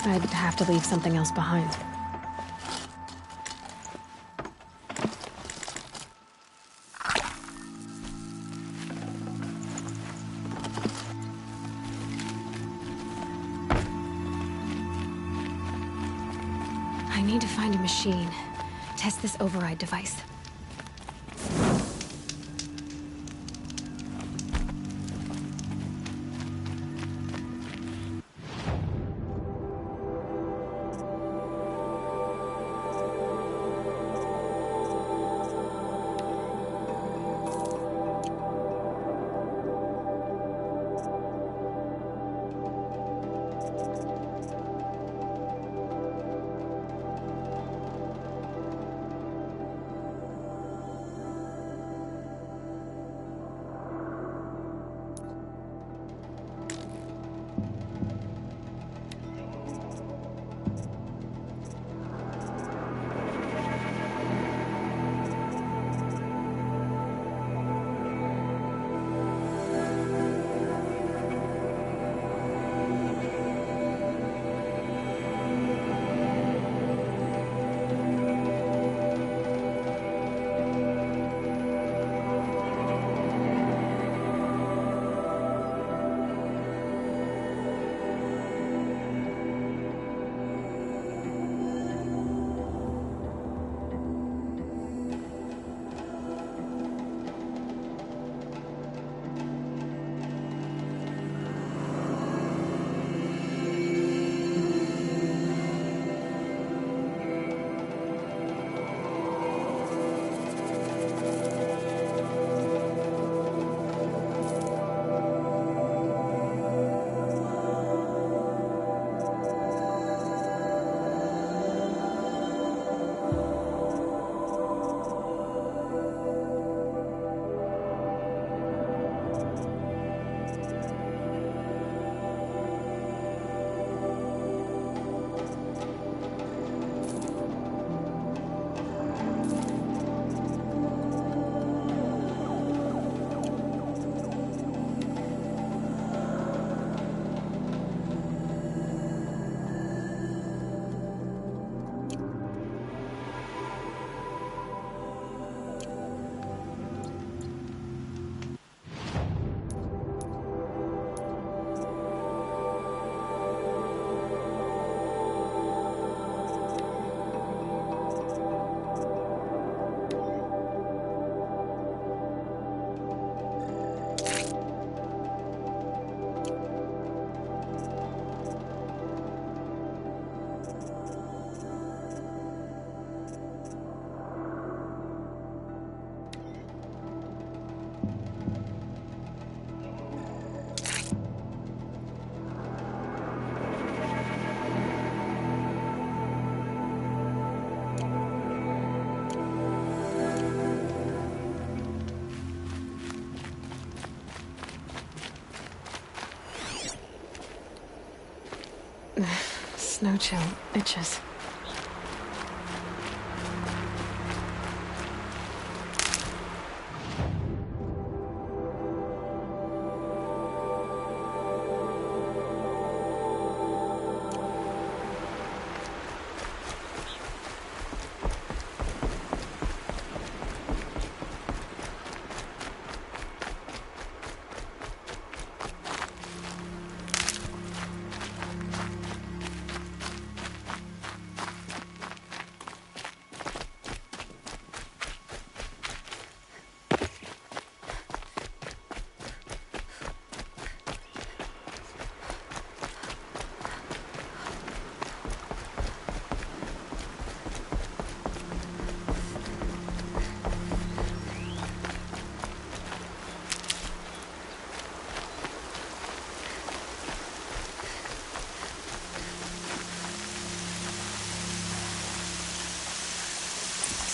I'd have to leave something else behind. I need to find a machine. Test this override device. Snow chill itches.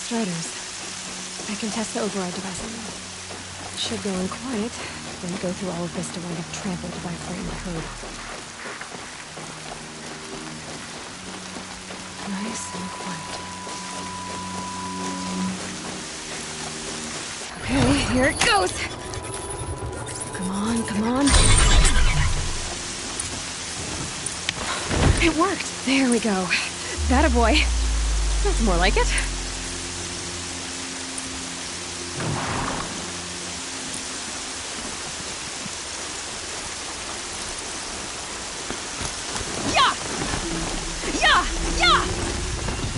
Striders. I can test the override device on them. Should go in quiet, then go through all of this to wind up trampled by a frightened herd. Nice and quiet. Okay, here it goes! Come on, come on. It worked. There we go. That a boy. That's more like it.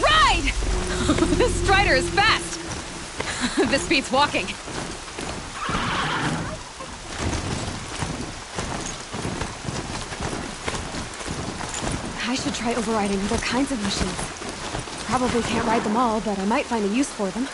Ride! This Strider is fast! This beats walking. I should try overriding other kinds of machines. Probably can't ride them all, but I might find a use for them.